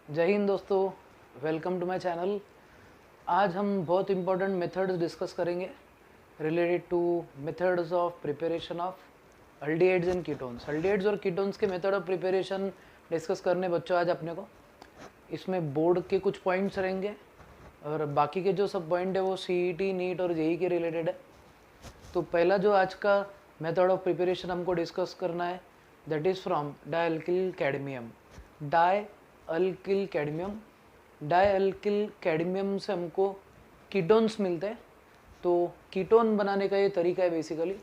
जय हिंद दोस्तों, welcome to my channel. आज हम बहुत इंपॉर्टेंट मेथड्स डिस्कस करेंगे related two methods of preparation of aldehydes and ketones. Aldehydes और कीटोन्स के मेथड ऑफ प्रिपरेशन डिस्कस करने बच्चों आज अपने को। इसमें बोर्ड के कुछ पॉइंट्स रहेंगे और बाकी के जो सब पॉइंट है वो सीईटी, नीट और जेई के रिलेटेड है। तो पहला जो आज का मेथड ऑफ प्रिपरेशन हमको डिस्कस करना है that is from dialkyl cadmium. Dialkyl cadmium, dialkyl cadmium से हमको कीटोन्स मिलते हैं। तो कीटोन बनाने का ये तरीका है बेसिकली।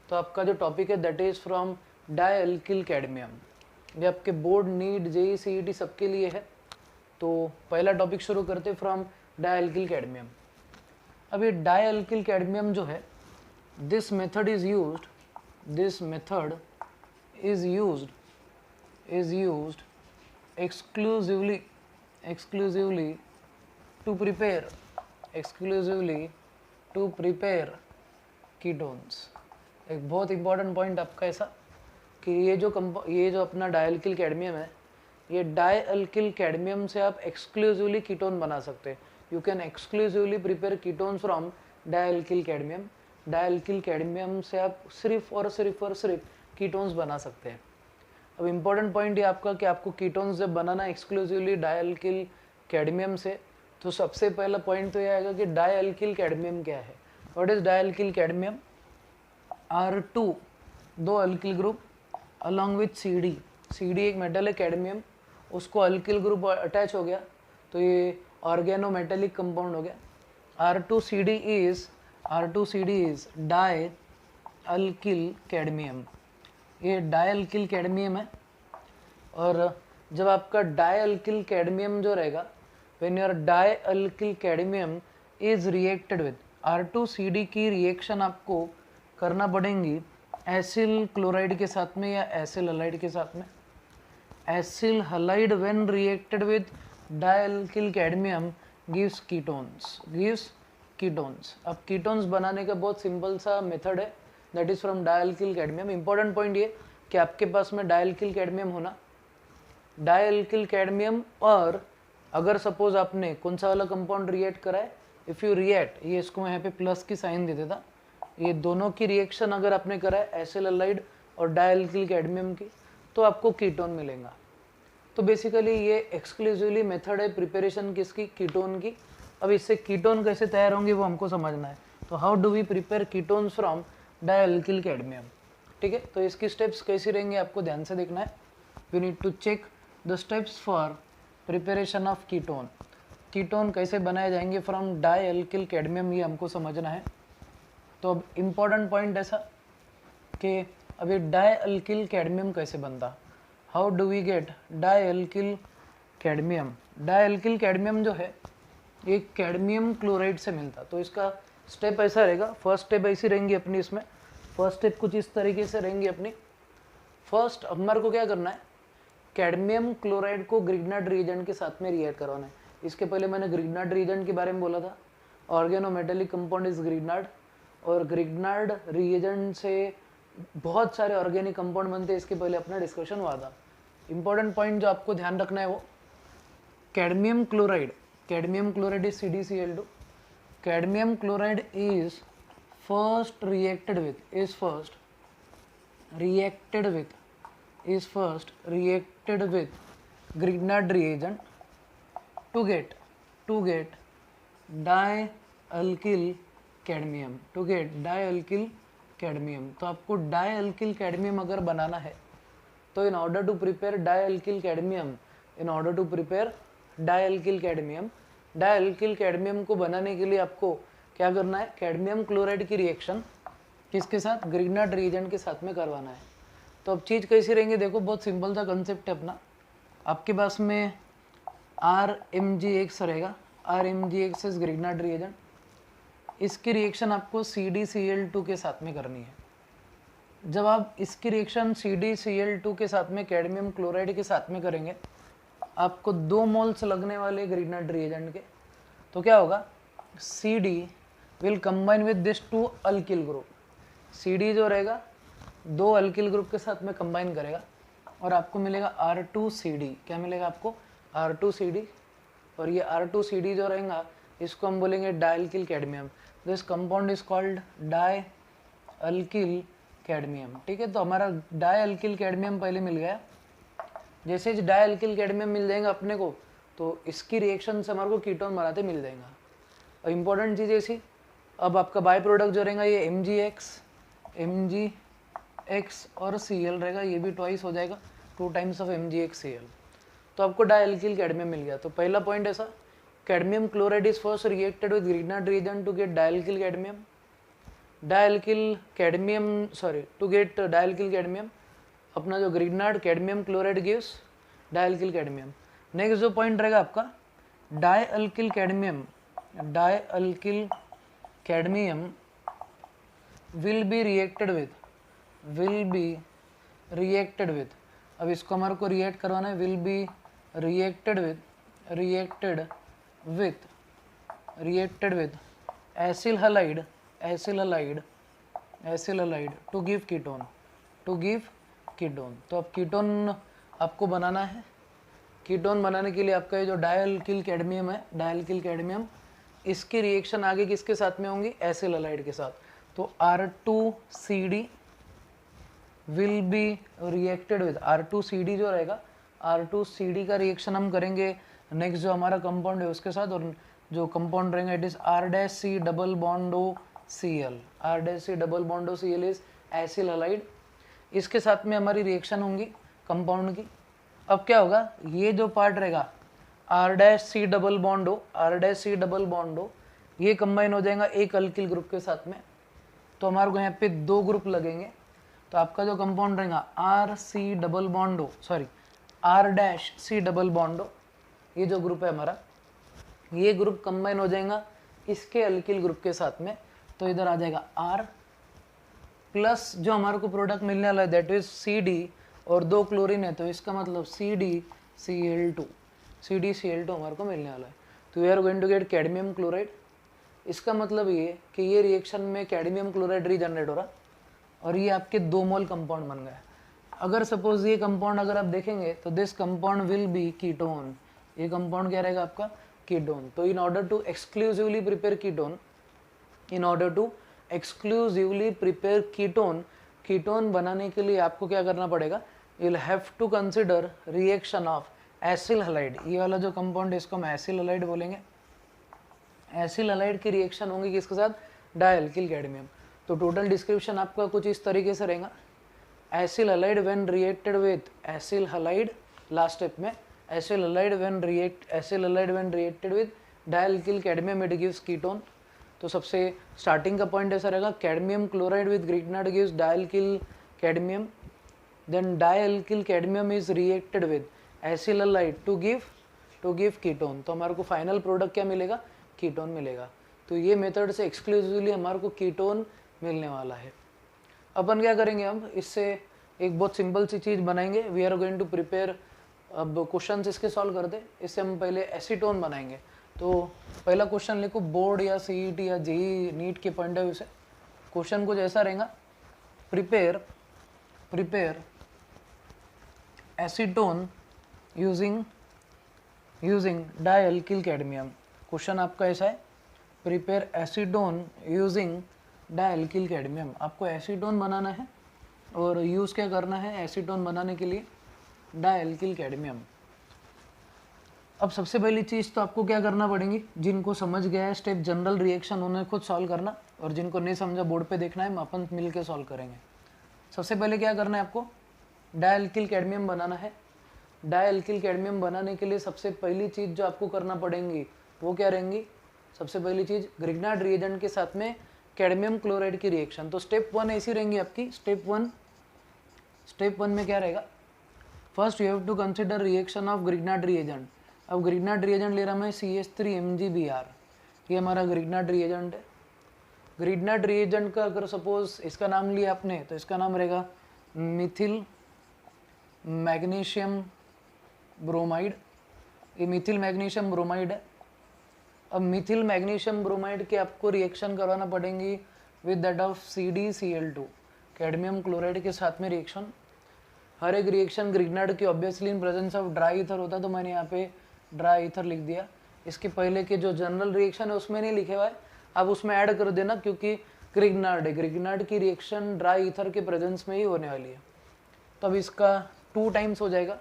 तो आपका जो टॉपिक है that is from dialkyl cadmium. ये आपके बोर्ड, नीट, जेई, सीईटी सबके लिए है। तो पहला टॉपिक शुरू करते फ्रॉम डायल्किल कैडमियम। अब ये डायल्किल कैडमियम जो है, this method is used exclusively to prepare ketones। एक बहुत इंपॉर्टेंट पॉइंट आपका ऐसा कि ये जो अपना डायल्किल कैडमियम है, ये डायल्किल कैडमियम से आप एक्सक्लूसिवली कीटोन बना सकते हैं। You can exclusively prepare ketones from dialkyl cadmium. Dialkyl cadmium से आप सिर्फ और सिर्फ कीटोन्स बना सकते हैं। अब इम्पॉर्टेंट पॉइंट ये आपका कि आपको कीटोन्स जब बनाना एक्सक्लूसिवली डायल्किल कैडमियम से, तो सबसे पहला पॉइंट तो ये आएगा कि डायल्किल कैडमियम क्या है। What is डायल्किल cadmium? R2 दो alkyl group along with CD। CD एक मेटल है कैडमियम, उसको अल्किल ग्रुप अटैच हो गया तो ये ऑर्गेनोमेटेलिक कंपाउंड हो गया। R2CD is डायल्किल cadmium. ये डायल्किल कैडमियम है। और जब आपका डायल्किल कैडमियम जो रहेगा, when your dialkyl cadmium is reacted with R2CD की रिएक्शन आपको करना पड़ेंगी एसिल क्लोराइड के साथ में या एसिल हलाइड के साथ में। Acyl halide when reacted with dialkyl cadmium gives ketones. अब कीटोन्स बनाने का बहुत सिंपल सा मेथड है that is from dialkyl cadmium. Important point ये कि आपके पास में डायल्किल कैडमियम होना, डायल्किल कैडमियम, और अगर सपोज आपने कौन सा वाला कंपाउंड रिएक्ट करा है, इफ़ यू रिएक्ट, ये इसको मैं यहाँ पे प्लस की साइन दे देता, ये दोनों की रिएक्शन अगर आपने करा है एसिल हलाइड और डायल्किल कैडमियम की, तो आपको कीटोन मिलेगा। तो बेसिकली ये एक्सक्लूसिवली मेथड है प्रिपरेशन किसकी? कीटोन की। अब इससे कीटोन कैसे तैयार होंगे वो हमको समझना है। तो how do we prepare ketones from dialkyl cadmium? ठीक है, तो इसकी स्टेप्स कैसी रहेंगे आपको ध्यान से देखना है। We need to check the steps for preparation of ketone. Ketone कैसे बनाए जाएंगे फ्रॉम डायल्किल कैडमियम, ये हमको समझना है। तो अब इम्पॉर्टेंट पॉइंट ऐसा कि अब ये डायल्किल कैडमियम कैसे बनता, how do we get dialkyl cadmium? Dialkyl cadmium जो है ये कैडमियम क्लोराइड से मिलता। तो इसका स्टेप ऐसा रहेगा, फर्स्ट स्टेप ऐसी रहेंगी अपनी, इसमें फर्स्ट स्टेप कुछ इस तरीके से रहेंगी अपनी। फर्स्ट हमारे को क्या करना है, कैडमियम क्लोराइड को ग्रिग्नार्ड रिएजेंट के साथ में रिएक्ट करवाना है। इसके पहले मैंने ग्रिग्नार्ड रिएजेंट के बारे में बोला था, ऑर्गेनोमेटेलिक कंपाउंड इज ग्रिग्नार्ड, और ग्रिग्नार्ड रिएजेंट से बहुत सारे ऑर्गेनिक कंपाउंड बनते हैं, इसके पहले अपना डिस्कशन हुआ था। इंपॉर्टेंट पॉइंट जो आपको ध्यान रखना है वो cadmium chloride is CdCl2। cadmium chloride is first reacted with Grignard reagent to get dialkyl cadmium। तो आपको डायल्किल कैडमियम अगर बनाना है तो in order to prepare dialkyl cadmium को बनाने के लिए आपको क्या करना है, कैडमियम क्लोराइड की रिएक्शन किसके साथ? ग्रिग्नार्ड रिएजेंट के साथ में करवाना है। तो अब चीज़ कैसी रहेंगी देखो, बहुत सिंपल सा कंसेप्ट है अपना। आपके पास में RMgX रहेगा, RMgX इज ग्रिग्नार्ड रिएजेंट। इसकी रिएक्शन आपको CdCl2 के साथ में करनी है। जब आप इसकी रिएक्शन CdCl2 के साथ में कैडमियम क्लोराइड के साथ में करेंगे, आपको 2 मोल्स लगने वाले ग्रिग्नार्ड रिएजेंट के, तो क्या होगा, CD will combine with this 2 alkyl group. CD जो रहेगा 2 अल्किल ग्रुप के साथ में कंबाइन करेगा और आपको मिलेगा R2CD। क्या मिलेगा आपको? R2CD, और ये R2CD जो रहेगा इसको हम बोलेंगे dialkyl cadmium. This compound is called dialkyl cadmium. ठीक है, तो हमारा डायल्किल कैडमियम पहले मिल गया। जैसे डायल्किल कैडमियम मिल जाएगा अपने को, तो इसकी रिएक्शन से हमारे को कीटोन बनाते मिल जाएगा। और इम्पोर्टेंट चीज़ ऐसी, अब आपका बाय प्रोडक्ट जो रहेगा ये MgX और Cl रहेगा, ये भी ट्वाइस हो जाएगा, 2 टाइम्स ऑफ MgXCl। तो आपको डायल्किल कैडमियम मिल गया। तो पहला पॉइंट ऐसा, cadmium chloride is first reacted with Grignard reagent to get dialkyl cadmium. To get dialkyl cadmium, अपना जो Grignard cadmium chloride gives dialkyl cadmium. Next जो पॉइंट रहेगा आपका dialkyl cadmium will be reacted with, अब इसको हमारे को रिएक्ट करवाना है, will be reacted with acyl halide to give ketone. तो अब कीटोन आपको बनाना है। कीटोन बनाने के लिए आपका ये जो डायल्किल कैडमियम इसकी रिएक्शन आगे किसके साथ में होंगी, एसिल हलाइड के साथ। तो R2CD will be reacted with R2CD जो रहेगा, R2CD का रिएक्शन हम करेंगे नेक्स्ट जो हमारा कंपाउंड है उसके साथ, और जो कंपाउंड रहेगा it is R' double bond OCl is acyl halide. इसके साथ में हमारी रिएक्शन होंगी कंपाउंड की। अब क्या होगा, ये जो पार्ट रहेगा R' डबल बॉन्ड O, ये कंबाइन हो जाएगा एक अल्किल ग्रुप के साथ में। तो हमारे को यहाँ पे 2 ग्रुप लगेंगे। तो आपका जो कंपाउंड रहेगा R' डबल बॉन्ड O, ये जो ग्रुप है हमारा, ये ग्रुप कंबाइन हो जाएगा इसके अल्किल ग्रुप के साथ में। तो इधर आ जाएगा R प्लस जो हमारे को प्रोडक्ट मिलने वाला है दैट इज CD, और 2 क्लोरीन है तो इसका मतलब CdCl2 हमारे को मिलने वाला है। तो we are going to get cadmium chloride. इसका मतलब ये कि ये रिएक्शन में कैडमियम क्लोराइड रीजनरेट हो रहा, और ये आपके 2 मोल कंपाउंड बन गए। अगर सपोज ये कंपाउंड अगर आप देखेंगे तो this compound will be ketone, ये कंपाउंड क्या रहेगा आपका, कीटोन। तो in order to exclusively prepare ketone बनाने के लिए आपको क्या करना पड़ेगा, you will have to consider reaction of acyl halide. ये वाला जो कंपाउंड है इसको हम एसिल हलाइड बोलेंगे। एसिल हलाइड की रिएक्शन होंगी किसके साथ, डायल्किल कैडमियम। तो टोटल डिस्क्रिप्शन आपका कुछ इस तरीके से रहेगा, acyl halide when reacted with acyl halide, last step में acyl halide when reacted with dialkyl cadmium it gives ketone. तो सबसे स्टार्टिंग का पॉइंट ऐसा रहेगा, cadmium chloride with Grignard gives dialkyl cadmium, then dialkyl cadmium is reacted with acyl halide to give ketone. तो हमारे को final product क्या मिलेगा, कीटोन मिलेगा। तो ये मेथड से एक्सक्लूसिवली हमारे को कीटोन मिलने वाला है। अपन क्या करेंगे, हम इससे एक बहुत सिंपल सी चीज़ बनाएंगे। We are going to prepare, अब क्वेश्चन इसके सॉल्व कर दे। इससे हम पहले एसीटोन बनाएंगे। तो पहला क्वेश्चन लिखो, बोर्ड या CET या JEE नीट के पॉइंट ऑफ व्यू से क्वेश्चन कुछ ऐसा रहेगा, prepare acetone using dialkyl cadmium. Question आपका ऐसा है, prepare acetone using dialkyl cadmium. आपको एसीटोन बनाना है और यूज़ क्या करना है एसीटोन बनाने के लिए, डायल्किल कैडमियम। अब सबसे पहली चीज़ तो आपको क्या करना पड़ेगी, जिनको समझ गया है स्टेप जनरल रिएक्शन उन्हें खुद सॉल्व करना, और जिनको नहीं समझा बोर्ड पे देखना है, अपन मिल के सॉल्व करेंगे। सबसे पहले क्या करना है आपको, डायल्किल कैडमियम बनाना है। डायल्किल कैडमियम बनाने के लिए सबसे पहली चीज़ जो आपको करना पड़ेगी वो क्या रहेंगी, सबसे पहली चीज़ ग्रिग्नार्ड रिएजेंट के साथ में कैडमियम क्लोराइड की रिएक्शन। तो स्टेप 1 ऐसी रहेंगी आपकी। स्टेप वन में क्या रहेगा, first you have to consider reaction of Grignard reagent. अब ग्रिग्नार्ड रिएजेंट ले रहा मैं CH3MgBr, ये हमारा ग्रिग्नार्ड रिएजेंट है। ग्रिग्नार्ड रिएजेंट का अगर सपोज इसका नाम लिया आपने तो इसका नाम रहेगा मिथिल मैग्नीशियम ब्रोमाइड। ये मिथिल मैग्नीशियम ब्रोमाइड है। अब मिथिल मैग्नीशियम ब्रोमाइड के आपको रिएक्शन करवाना पड़ेंगी with that of CdCl2, cadmium chloride के साथ में रिएक्शन। हर एक रिएक्शन ग्रिग्नार्ड की obviously in presence of dry ether होता है, तो मैंने यहाँ पे ड्राई ईथर लिख दिया। इसके पहले के जो जनरल रिएक्शन है उसमें नहीं लिखे हुआ है, अब उसमें ऐड कर देना क्योंकि ग्रिग्नार्ड है, ग्रिग्नार्ड की रिएक्शन ड्राई ईथर के प्रेजेंस में ही होने वाली है। तो अब इसका 2 टाइम्स हो जाएगा,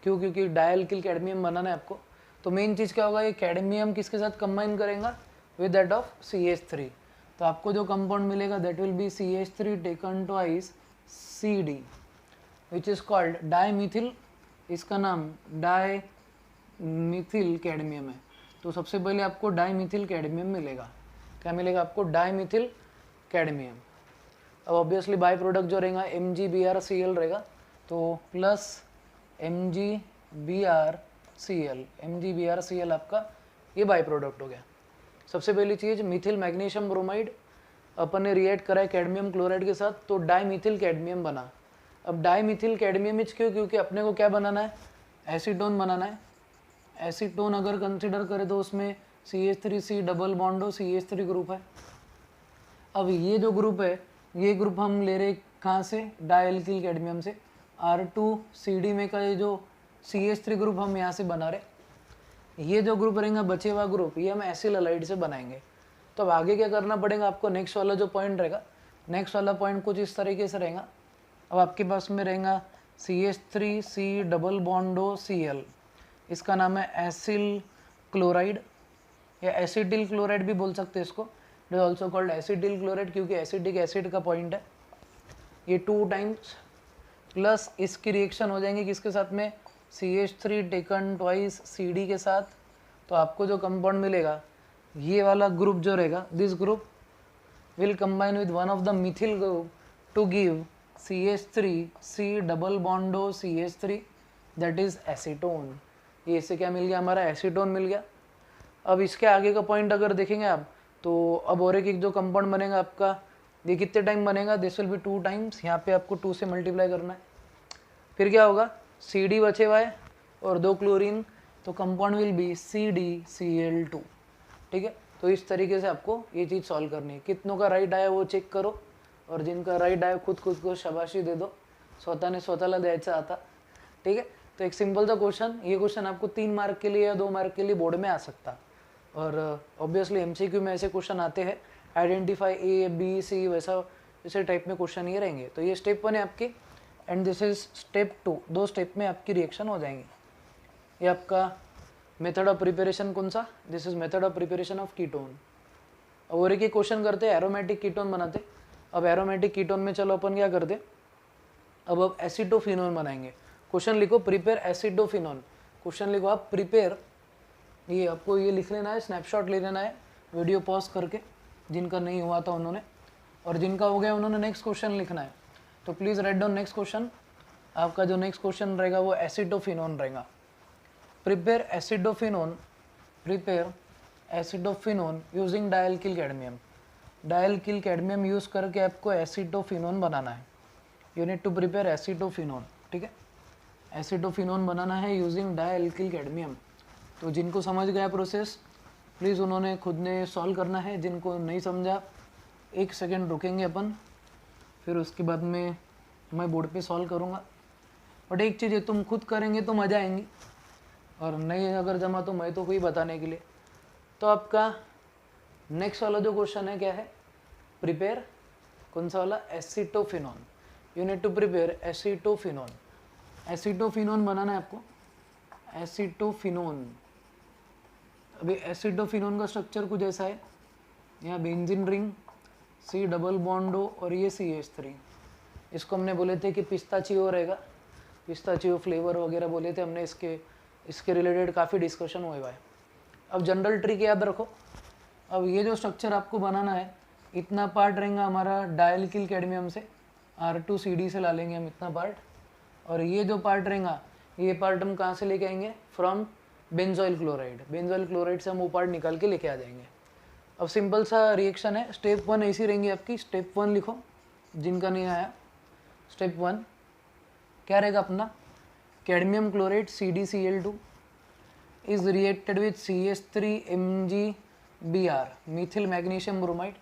क्यों? क्योंकि डायल्किल कैडमियम बनाना है आपको। तो मेन चीज़ क्या होगा, ये कैडमियम किसके साथ कंबाइन करेंगे विद दैट ऑफ CH3। तो आपको जो कंपाउंड मिलेगा that will be CH3 taken twice CD which is called dimethyl, इसका नाम डाईमिथिल कैडमियम है। तो सबसे पहले आपको डाईमिथिल कैडमियम मिलेगा। क्या मिलेगा आपको? डाईमिथिल कैडमियम। अब ऑब्वियसली बाई प्रोडक्ट जो रहेगा MgBrCl रहेगा, तो प्लस MgBrCl, MgBrCl आपका ये बाई प्रोडक्ट हो गया। सबसे पहली चीज़ मिथिल मैग्नीशियम ब्रोमाइड अपन ने रिएक्ट करा है कैडमियम क्लोराइड के साथ, तो डाईमिथिल कैडमियम बना। अब डाईमिथिल कैडमियम इच क्यों? क्योंकि अपने को क्या बनाना है? एसीटोन बनाना है। एसीटोन अगर कंसिडर करें तो उसमें CH3C डबल बॉन्ड हो CH3 ग्रुप है। अब ये जो ग्रुप है, ये ग्रुप हम ले रहे कहाँ से? डायल्किल कैडमियम से। R2CD में का ये जो CH3 ग्रुप हम यहाँ से बना रहे, ये जो ग्रुप रहेगा बचे हुआ ग्रुप, ये हम एसिल हैलाइड से बनाएंगे। तो अब आगे क्या करना पड़ेगा आपको? नेक्स्ट वाला जो पॉइंट रहेगा, नेक्स्ट वाला पॉइंट कुछ इस तरीके से रहेगा। अब आपके पास में रहेगा CH3C डबल बॉन्डो Cl, इसका नाम है एसिल क्लोराइड या एसिटिल क्लोराइड भी बोल सकते हैं इसको। It is also called acetyl chloride क्योंकि एसिटिक एसिड का पॉइंट है। ये 2 टाइम्स प्लस इसकी रिएक्शन हो जाएंगे किसके साथ में? CH3 टेकन ट्वाइस CD के साथ। तो आपको जो कंपाउंड मिलेगा, ये वाला ग्रुप जो रहेगा, this group will combine with one of the methyl group to give CH3C double बॉन्डो CH3 दैट इज एसीटोन। ये इससे क्या मिल गया? हमारा एसीटोन मिल गया। अब इसके आगे का पॉइंट अगर देखेंगे आप, तो अब और एक जो कंपाउंड बनेगा आपका, ये कितने टाइम बनेगा? This will B 2 times. यहाँ पे आपको 2 से मल्टीप्लाई करना है। फिर क्या होगा? CD बचे हुआ है और 2 क्लोरीन, तो कंपाउंड विल बी CdCl2। ठीक है, तो इस तरीके से आपको ये चीज़ सॉल्व करनी है। कितनों का राइट आया वो चेक करो, और जिनका राइट आया खुद को शाबाशी दे दो, स्वतःने स्वतःला द्यायचं आता। ठीक है, तो एक सिंपल सा क्वेश्चन, ये क्वेश्चन आपको 3 मार्क के लिए या 2 मार्क के लिए बोर्ड में आ सकता। और ऑब्वियसली MCQ में ऐसे क्वेश्चन आते हैं, आइडेंटिफाई A B C वैसे टाइप में क्वेश्चन ये रहेंगे। तो ये स्टेप 1 है आपकी, and this is step 2। 2 step में आपकी रिएक्शन हो जाएंगी। ये आपका मेथड ऑफ प्रिपरेशन कौन सा? This is method of preparation of ketone. और एक क्वेश्चन करते हैं, एरोमेटिक कीटोन बनाते। अब एरोमेटिक कीटोन में चलो अपन क्या करते, अब एसिटोफिनोन बनाएंगे। क्वेश्चन लिखो प्रिपेयर एसिटोफिनोन। क्वेश्चन लिखो आप प्रिपेयर, ये आपको ये लिख लेना है, स्नैपशॉट ले लेना है वीडियो पॉज करके, जिनका नहीं हुआ था उन्होंने, और जिनका हो गया उन्होंने नेक्स्ट क्वेश्चन लिखना है। तो please write down next question. आपका जो नेक्स्ट क्वेश्चन रहेगा वो एसिटोफिनोन रहेगा। Prepare acetophenone using dialkyl cadmium. Dialkyl cadmium use करके आपको एसिटोफिनोन बनाना है। You need to prepare acetophenone. ठीक है, एसिटोफिनोन बनाना है यूजिंग डायल्किल कैडमियम। तो जिनको समझ गया प्रोसेस, प्लीज़ उन्होंने खुद ने सॉल्व करना है। जिनको नहीं समझा 1 सेकेंड रुकेंगे अपन, फिर उसके बाद में मैं बोर्ड पे सॉल्व करूँगा। बट एक चीज़ है, तुम खुद करेंगे तो मज़ा आएंगी, और नहीं अगर जमा तो मैं तो कोई बताने के लिए। तो आपका नेक्स्ट वाला जो क्वेश्चन है क्या है? प्रिपेयर कौन सा वाला? Acetophenone. You need to prepare acetophenone. Acetophenone बनाना है आपको, एसिटोफिनोन। अभी एसिटोफिनोन का स्ट्रक्चर कुछ ऐसा है, यहाँ बेंजीन रिंग, C डबल बॉन्डो और ये CH3। इसको हमने बोले थे कि पिस्ताचियो रहेगा, पिस्ताचियो फ्लेवर वगैरह बोले थे हमने। इसके रिलेटेड काफ़ी डिस्कशन हुआ है। अब जनरल ट्रिक याद रखो। अब ये जो स्ट्रक्चर आपको बनाना है, इतना पार्ट रहेगा हमारा डायल्किल कैडमियम से, R2CD से ला लेंगे हम इतना पार्ट, और ये जो पार्ट रहेगा, ये पार्ट हम कहाँ से लेके आएंगे? From benzoyl chloride. Benzoyl chloride से हम वो पार्ट निकाल के लेके आ जाएंगे। अब सिंपल सा रिएक्शन है। स्टेप 1 ऐसी रहेंगी आपकी। स्टेप 1 लिखो जिनका नहीं आया। स्टेप 1 क्या रहेगा अपना? Cadmium chloride CdCl2 is reacted with CH3 MgBr, Mithil magnesium bromide.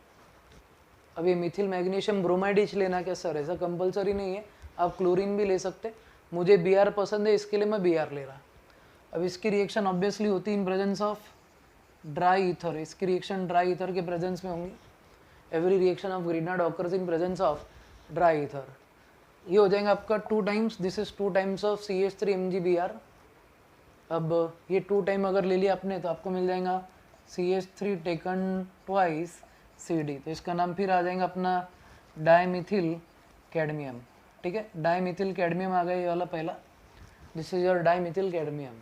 अब ये मिथिल मैग्नीशियम ब्रोमाइड ही लेना क्या सर? ऐसा कंपलसरी नहीं है, आप क्लोरीन भी ले सकते। मुझे Br पसंद है, इसके लिए मैं Br ले रहा। अब इसकी रिएक्शन ऑब्वियसली होती है in presence of dry ether, इसकी रिएक्शन ड्राई ईथर के प्रेजेंस में होंगी। Every reaction of Grignard occurs in presence of dry ether. ये हो जाएगा आपका 2 times, this is 2 times of CH3 MgBr। अब ये 2 टाइम अगर ले लिया आपने तो आपको मिल जाएगा CH3 टेकन ट्वाइस CD, तो इसका नाम फिर आ जाएगा अपना डाइमिथिल कैडमियम। ठीक है, डाइमिथिल कैडमियम आ गया ये वाला पहला, दिस इज योर डाइमिथिल कैडमियम।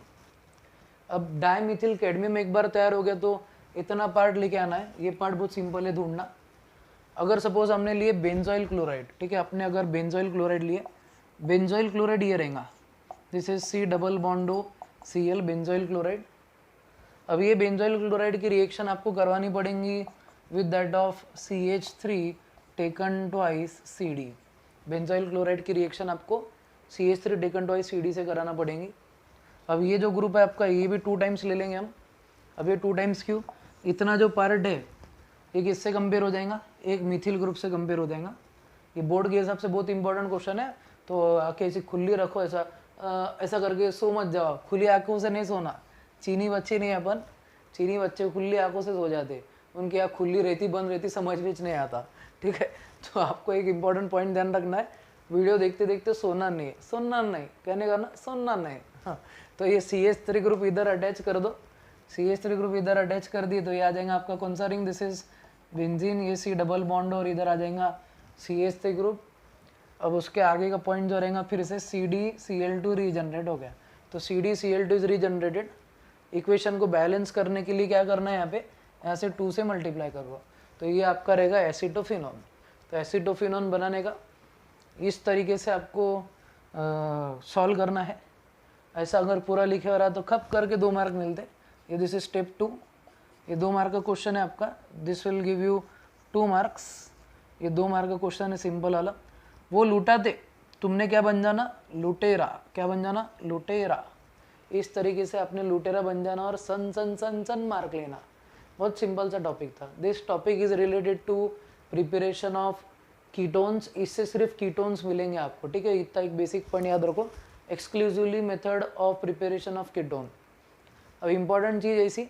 अब डाइमिथिल कैडमियम एक बार तैयार हो गया तो इतना पार्ट लेके आना है, ये पार्ट बहुत सिंपल है ढूंढना। अगर सपोज हमने लिए बेंजोइल क्लोराइड, ठीक है, आपने अगर बेंजोइल क्लोराइड लिए, बेंजोइल क्लोराइड ये रहेगा, this is C double बॉन्डो Cl benzoyl chloride. अब ये बेंजोइल क्लोराइड की रिएक्शन आपको करवानी पड़ेगी with that of CH3 taken twice CD। Benzoyl chloride की रिएक्शन आपको CH3 टेकन ट्वाइस CD से कराना पड़ेगी। अब ये जो ग्रुप है आपका, ये भी 2 टाइम्स ले लेंगे हम। अब ये 2 टाइम्स क्यों, इतना जो पार्ट है ये किससे कंपेयर हो जाएगा, एक मिथिल ग्रुप से कंपेयर हो जाएगा। ये बोर्ड के हिसाब से बहुत इंपॉर्टेंट क्वेश्चन है, तो आंखें ऐसी खुली रखो, ऐसा करके सो मत जाओ, खुली आंखों से नहीं सोना। चीनी बच्चे नहीं अपन, चीनी बच्चे खुली आंखों से सो जाते, उनकी आँख खुली रहती बंद रहती समझ में नहीं आता। ठीक है, तो आपको एक इंपॉर्टेंट पॉइंट ध्यान रखना है, वीडियो देखते देखते सोना नहीं, सुनना नहीं, कहने का ना सुनना नहीं। हाँ, तो ये CH3 ग्रुप इधर अटैच कर दो, CH3 ग्रुप इधर अटैच कर दिए तो ये आ जाएगा आपका कौन सा रिंग, दिस इज बेंजीन, ये C डबल बॉन्ड और इधर आ जाएगा CH3 ग्रुप। अब उसके आगे का पॉइंट जो रहेगा फिर से CdCl2 रीजनरेट हो गया, तो CdCl2 इज रीजनरेटेड। इक्वेशन को बैलेंस करने के लिए क्या करना है, यहाँ से 2 से मल्टीप्लाई करो, तो ये आपका रहेगा एसिटोफिनॉन। तो एसिटोफिनॉन बनाने का इस तरीके से आपको सॉल्व करना है। ऐसा अगर पूरा लिखे हो रहा तो खप करके 2 मार्क मिलते। ये दिस इज स्टेप 2, ये 2 मार्क का क्वेश्चन है आपका, this will give you 2 marks. ये 2 मार्क का क्वेश्चन है सिंपल वाला। वो लूटाते, तुमने क्या बन जाना, लुटेरा। क्या बन जाना, लुटेरा। इस तरीके से आपने लुटेरा बन जाना और सन सन सन सन मार्क लेना। बहुत सिंपल सा टॉपिक था। This topic is related to preparation of ketones, इससे सिर्फ कीटोन्स मिलेंगे आपको। ठीक है, इतना एक बेसिक पॉइंट याद रखो, exclusively method of preparation of ketone. अब इम्पॉर्टेंट चीज़ ऐसी,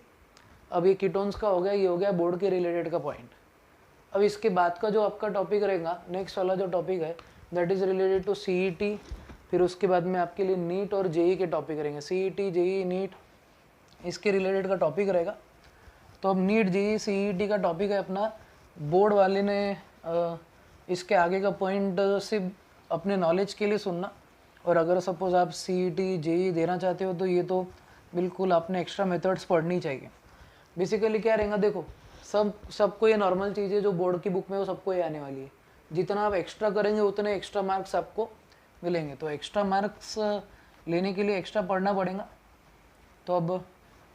अब ये कीटोन्स का हो गया, ये हो गया बोर्ड के रिलेटेड का पॉइंट। अब इसके बाद का जो आपका टॉपिक रहेगा, नेक्स्ट वाला जो टॉपिक है that is related to CET, फिर उसके बाद में आपके लिए नीट और JEE के टॉपिक रहेंगे। CET, JEE, नीट, इसके रिलेटेड का टॉपिक रहेगा। तो अब नीट, JEE, CET का टॉपिक है अपना, बोर्ड वाले ने इसके आगे का पॉइंट सिर्फ अपने नॉलेज के लिए सुनना, और अगर सपोज आप CET, JEE देना चाहते हो तो ये तो बिल्कुल आपने एक्स्ट्रा मेथड्स पढ़नी चाहिए। बेसिकली क्या रहेगा, देखो सबको ये नॉर्मल चीज़ है जो बोर्ड की बुक में वो सबको ये आने वाली है। जितना आप एक्स्ट्रा करेंगे उतने एक्स्ट्रा मार्क्स आपको मिलेंगे, तो एक्स्ट्रा मार्क्स लेने के लिए एक्स्ट्रा पढ़ना पड़ेगा। तो अब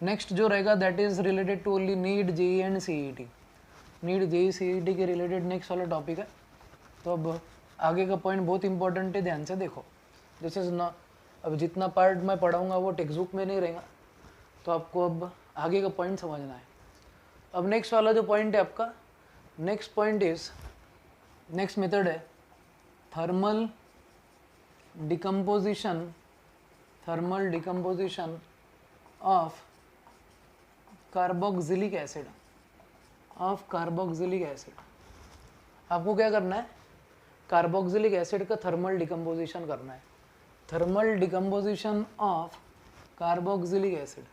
नेक्स्ट जो रहेगा that is related to only NEET, JEE and CET। NEET, JEE, CET के रिलेटेड नेक्स्ट वाला टॉपिक है। तो अब आगे का पॉइंट बहुत इंपॉर्टेंट है, ध्यान से देखो। दिस इज़ नॉट, अब जितना पार्ट मैं पढ़ाऊँगा वो टेक्स्ट बुक में नहीं रहेगा, तो आपको अब आगे का पॉइंट समझना है। अब नेक्स्ट वाला जो पॉइंट है आपका, next point is, next method है thermal decomposition, thermal decomposition of carboxylic acid, of carboxylic acid. आपको क्या करना है, कार्बोक्सिलिक एसिड का थर्मल डिकम्पोजिशन करना है। Thermal decomposition of carboxylic acid,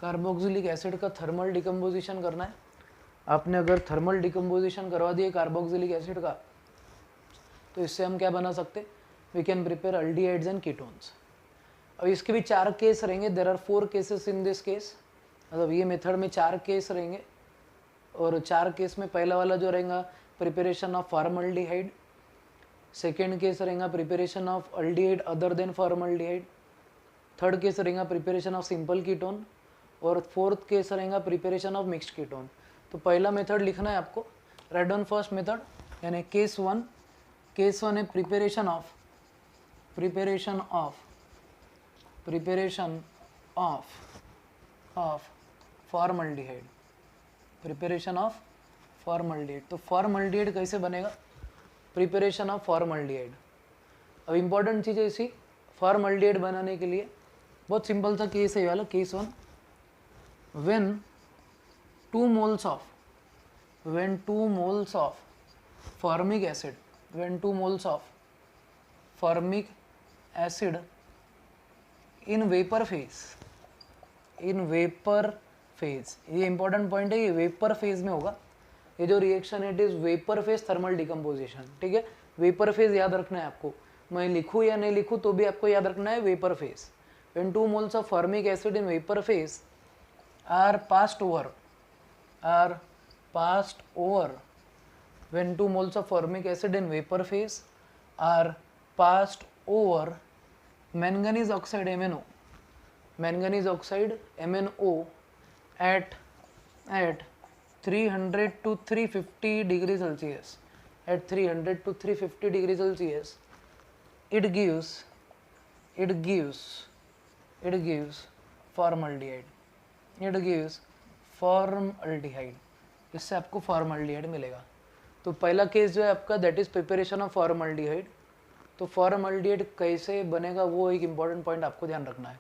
carboxylic acid का थर्मल डिकम्पोजिशन करना है। आपने अगर थर्मल डिकम्पोजिशन करवा दिए कार्बोक्सिलिक एसिड का, तो इससे हम क्या बना सकते, we can prepare aldehydes and ketones. अब इसके भी 4 केस रहेंगे, there are 4 cases in this case. मतलब ये मेथड में 4 केस रहेंगे, और 4 केस में पहला वाला जो रहेगा preparation of formaldehyde, second case रहेगा preparation of aldehyde other than formaldehyde, third case रहेगा प्रिपरेशन ऑफ सिंपल कीटोन, और फोर्थ केस रहेगा प्रिपरेशन ऑफ मिक्स्ड कीटोन। तो पहला मेथड लिखना है आपको, राइट डाउन फर्स्ट मेथड, यानी केस 1। केस 1 है preparation of formaldehyde, preparation of formaldehyde. तो फॉर्मल्डिहाइड कैसे बनेगा, प्रिपरेशन ऑफ फॉर्मल्डिहाइड। अब इम्पॉर्टेंट चीज़ है इसी फॉर्मल्डिहाइड बनाने के लिए, बहुत सिंपल सा केस है ये वाला, case 1। When 2 moles of formic acid, when 2 moles of formic acid in vapor phase, ये इंपॉर्टेंट पॉइंट है, ये वेपर फेज में होगा। ये जो रिएक्शन है it is vapour phase thermal decomposition, ठीक है। वेपर फेज याद रखना है आपको, मैं लिखूँ या नहीं लिखूँ तो भी आपको याद रखना है vapour phase. When 2 moles of formic acid in vapor phase are passed over, when 2 moles of formic acid in vapor phase are passed over manganese oxide MnO at 300 to 350 degrees Celsius, at 300 to 350 degrees Celsius, it gives formaldehyde, इससे आपको formaldehyde मिलेगा। तो पहला case जो है आपका that is preparation of formaldehyde. तो formaldehyde कैसे बनेगा वो एक इम्पॉर्टेंट पॉइंट आपको ध्यान रखना है।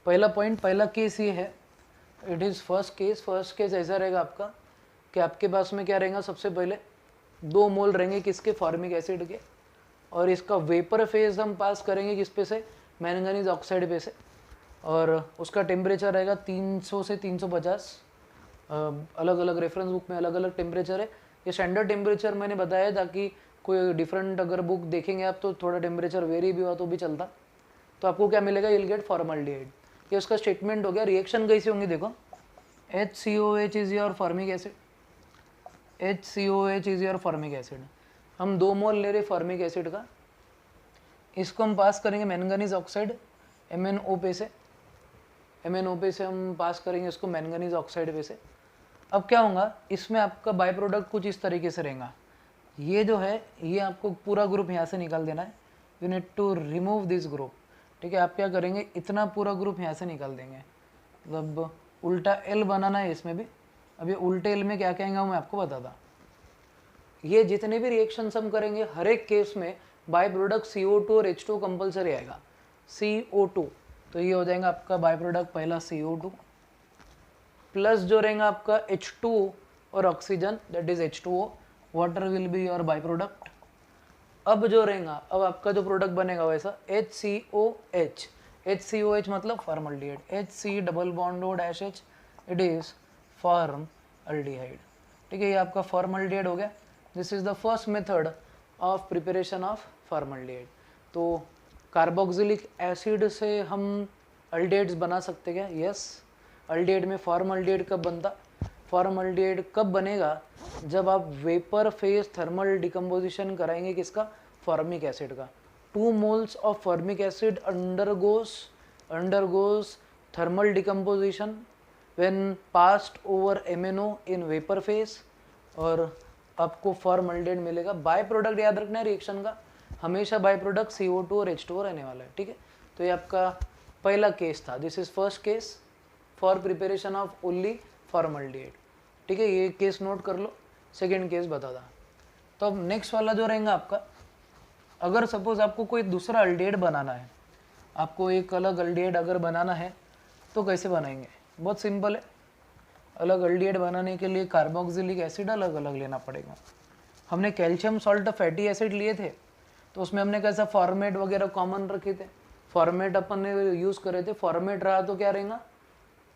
पहला केस ये है, इट इज़ फर्स्ट केस ऐसा रहेगा आपका कि आपके पास में क्या रहेगा, सबसे पहले 2 मोल रहेंगे किसके, फॉर्मिक एसिड के, और इसका वेपर फेज हम पास करेंगे किस पे से, मैंगनीज ऑक्साइड पे से, और उसका टेम्परेचर रहेगा 300 से 350। अलग अलग रेफरेंस बुक में अलग अलग टेम्परेचर है, ये स्टैंडर्ड टेम्परेचर मैंने बताया ताकि कोई डिफरेंट अगर बुक देखेंगे आप तो थोड़ा टेम्परेचर वेरी भी हुआ तो भी चलता। तो आपको क्या मिलेगा, यू विल गेट फॉर्मल्डिहाइड। ये उसका स्टेटमेंट हो गया। रिएक्शन कैसी होंगी देखो, HCOH is your formic acid, HCOH is your formic acid. हम 2 मोल ले रहे फॉर्मिक एसिड का, इसको हम पास करेंगे मैंगनीज ऑक्साइड MnO पे से, हम पास करेंगे इसको मैंगनीज ऑक्साइड पे से। अब क्या होगा, इसमें आपका बाय प्रोडक्ट कुछ इस तरीके से रहेगा। ये जो है ये आपको पूरा ग्रुप यहाँ से निकाल देना है, you need to remove this group, ठीक है। आप क्या करेंगे, इतना पूरा ग्रुप यहाँ से निकाल देंगे, मतलब उल्टा एल बनाना है इसमें भी। अब ये उल्टे एल में क्या कहेंगे मैं आपको बताता। ये जितने भी रिएक्शंस हम करेंगे हर एक केस में बाय प्रोडक्ट CO2 और H2 कंपलसरी आएगा, CO2। तो ये हो जाएगा आपका बाय प्रोडक्ट पहला CO2 प्लस जो रहेगा आपका H2 और oxygen that is H2O, water will be your by product. अब जो रहेगा, अब आपका जो प्रोडक्ट बनेगा वैसा HCOH मतलब formaldehyde, HC double bond O dash H, it is formaldehyde, ठीक है। ये आपका फॉर्मल्डिहाइड हो गया। This is the first method of preparation of formaldehyde. तो कार्बोक्सिलिक एसिड से हम अल्डिहाइड्स बना सकते क्या, यस। अल्डिहाइड में फॉर्मल्डिहाइड कब बनता, फॉर्मल्डिहाइड कब बनेगा, जब आप वेपर फेज थर्मल डिकम्पोजिशन कराएंगे किसका, फॉर्मिक एसिड का। 2 moles of formic acid undergoes thermal decomposition when passed over MnO in vapor phase, और आपको फॉर्मल्डिहाइड मिलेगा। बाय प्रोडक्ट याद रखना है रिएक्शन का, हमेशा बाय प्रोडक्ट CO2 और H2O रहने वाला है, ठीक है। तो ये आपका पहला केस था, this is first case for preparation of only formaldehyde, ठीक है। ये केस नोट कर लो, सेकेंड केस बता था। तो अब नेक्स्ट वाला जो रहेगा आपका, अगर सपोज आपको कोई दूसरा अल्डिहाइड बनाना है, आपको एक अलग अल्डिहाइड अगर बनाना है तो कैसे बनाएंगे, बहुत सिंपल है। अलग अल्डिहाइड बनाने के लिए कार्बोक्सिलिक एसिड अलग अलग लेना पड़ेगा। हमने कैल्शियम सॉल्ट फैटी एसिड लिए थे तो उसमें हमने कैसा फॉर्मेट वगैरह कॉमन रखे थे, फॉर्मेट अपन ने यूज़ करे थे। फॉर्मेट रहा तो क्या रहेगा,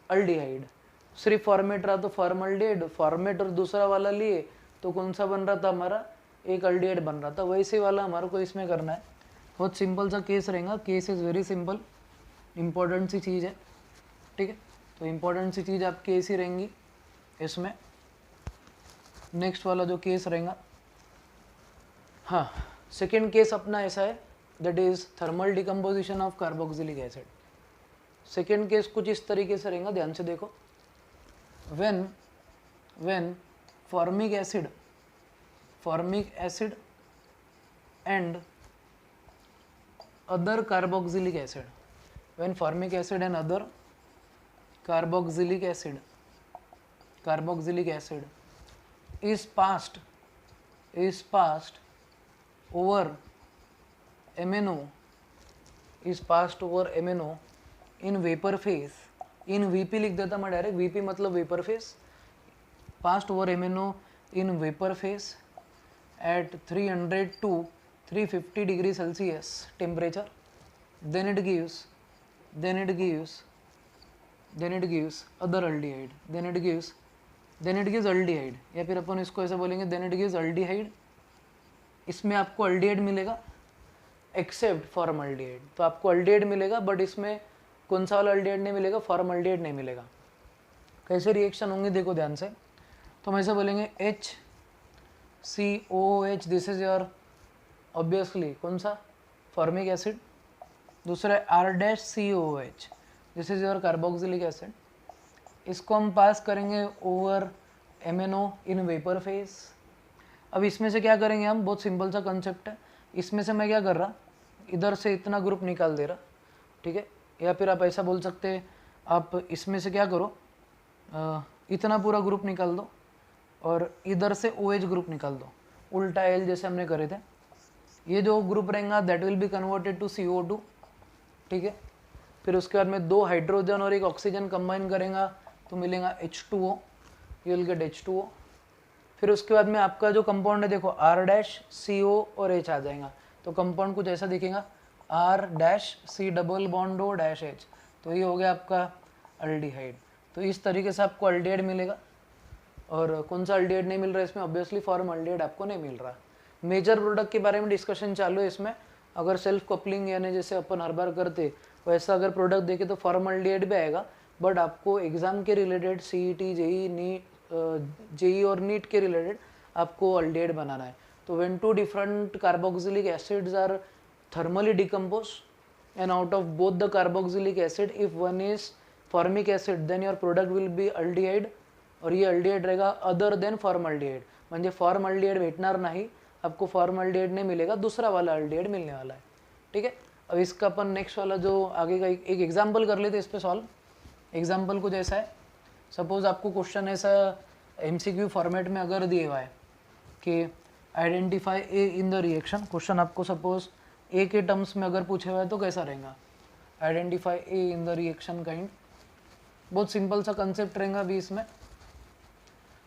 अल्डिहाइड। सिर्फ फॉर्मेट रहा तो फॉर्मल्डिहाइड, फॉर्मेट और दूसरा वाला लिए तो कौन सा बन रहा था हमारा, एक अल्डिहाइड बन रहा था। वैसे वाला हमारे को इसमें करना है। बहुत सिंपल सा केस रहेगा, case is very simple, important सी चीज़ है, ठीक है। तो इम्पोर्टेंट सी चीज़ आपकी ऐसी रहेंगी इसमें। नेक्स्ट वाला जो केस रहेगा, हाँ सेकेंड केस अपना ऐसा है, that is thermal decomposition of carboxylic acid. Second case कुछ इस तरीके से रहेगा, ध्यान से देखो। when formic acid and other carboxylic acid, when formic acid and other carboxylic acid is passed over MnO, in vapour phase, in VP लिख देता मैं डायरेक्ट, वीपी मतलब vapour phase, past over MnO in vapour phase at 300 to 350 degree Celsius temperature, then it gives other aldehyde, then it gives aldehyde, या फिर अपन इसको ऐसा बोलेंगे then it gives aldehyde। इसमें आपको aldehyde मिलेगा एक्सेप्ट फॉर्मल्डिहाइड, तो आपको aldehyde मिलेगा बट इसमें कौन सा वाला aldehyde नहीं मिलेगा, फॉर्मल्डिहाइड नहीं मिलेगा। कैसे रिएक्शन होंगे देखो ध्यान से, तो हम ऐसे बोलेंगे HCOOH, this is your obviously कौन सा, फॉर्मिक एसिड। दूसरा R-COOH, this is your carboxylic acid. इसको हम पास करेंगे over MnO in vapour phase. अब इसमें से क्या करेंगे हम, बहुत सिंपल सा कंसेप्ट है, इसमें से मैं क्या कर रहा, इधर से इतना ग्रुप निकाल दे रहा, ठीक है, या फिर आप ऐसा बोल सकते हैं, आप इसमें से क्या करो, इतना पूरा ग्रुप निकाल दो और इधर से OH ग्रुप निकाल दो, उल्टा L जैसे हमने करे थे। ये जो ग्रुप रहेगा that will be converted to CO2, ठीक है। फिर उसके बाद में 2 हाइड्रोजन और 1 ऑक्सीजन कंबाइन करेंगे तो मिलेगा H2O, you will gate H2O। फिर उसके बाद में आपका जो कंपाउंड है देखो R-CO और H आ जाएगा, तो कंपाउंड कुछ ऐसा दिखेगा R-C डबल बॉन्ड O-H, तो ये हो गया आपका अल्डिहाइड। तो इस तरीके से आपको अल्डिहाइड मिलेगा। और कौन सा अल्डिहाइड नहीं मिल रहा है इसमें, ऑब्वियसली फॉर्मल्डिहाइड आपको नहीं मिल रहा। मेजर प्रोडक्ट के बारे में डिस्कशन चालू है इसमें, अगर सेल्फ कपलिंग यानी जैसे अपन हर बार करते वैसा अगर प्रोडक्ट देखे तो फॉर्मल्डिहाइड भी आएगा, बट आपको एग्जाम के रिलेटेड CET जेई और नीट के रिलेटेड आपको अल्डिहाइड बनाना है। तो when 2 different carboxylic acids are thermally decomposed and out of both the carboxylic acid if one is formic acid then your product will be aldehyde, और ये aldehyde रहेगा other than formaldehyde, म्हणजे formaldehyde भेटणार नाही आपको, फॉर्मल्डिहाइड नहीं मिलेगा, दूसरा वाला अल्डिहाइड मिलने वाला है, ठीक है। अब इसका अपन नेक्स्ट वाला जो आगे का एक एग्जाम्पल कर लेते इस पे सॉल्व। एग्जाम्पल कुछ ऐसा है, सपोज आपको क्वेश्चन ऐसा MCQ फॉर्मेट में अगर दिए हुआ है कि identify A in the reaction, question आपको सपोज ए के टर्म्स में अगर पूछे हुआ है तो कैसा रहेगा, identify A in the reaction kind. बहुत सिंपल सा कंसेप्ट रहेगा भी इसमें।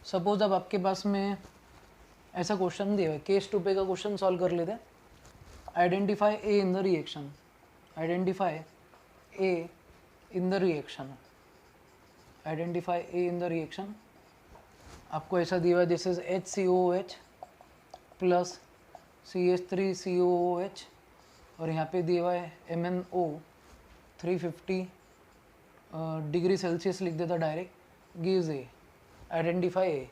सपोज अब आपके पास में ऐसा क्वेश्चन दिया है, केस 2 पे का क्वेश्चन सॉल्व कर लेते हैं। Identify A in the reaction, identify A in the reaction, identify A in the reaction. आपको ऐसा दिया है, this is HCOOH plus CH3COOH और यहाँ पे दिया हुआ है MnO 350 डिग्री सेल्सियस लिख देता direct, gives A, identify A.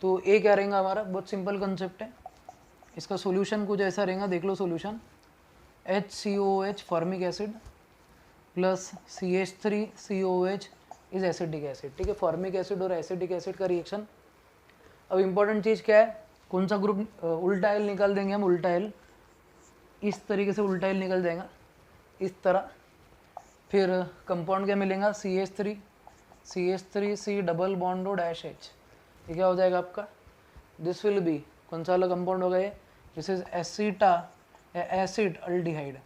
तो ए क्या रहेगा हमारा, बहुत सिंपल कंसेप्ट है। इसका सॉल्यूशन कुछ ऐसा रहेगा, देख लो solution, HCOOH formic acid plus CH3COOH is acidic acid, ठीक है। फॉर्मिक एसिड और एसिडिक एसिड का रिएक्शन। अब इम्पॉर्टेंट चीज़ क्या है, कौन सा ग्रुप, उल्टा एल निकाल देंगे हम, उल्टा एल इस तरीके से उल्टा एल निकल जाएगा इस तरह। फिर कंपाउंड क्या मिलेगा, CH3C डबल बॉन्ड O-H, ये क्या हो जाएगा आपका, दिस विल बी कौन सा वाला कंपाउंड होगा ये, this is acid aldehyde,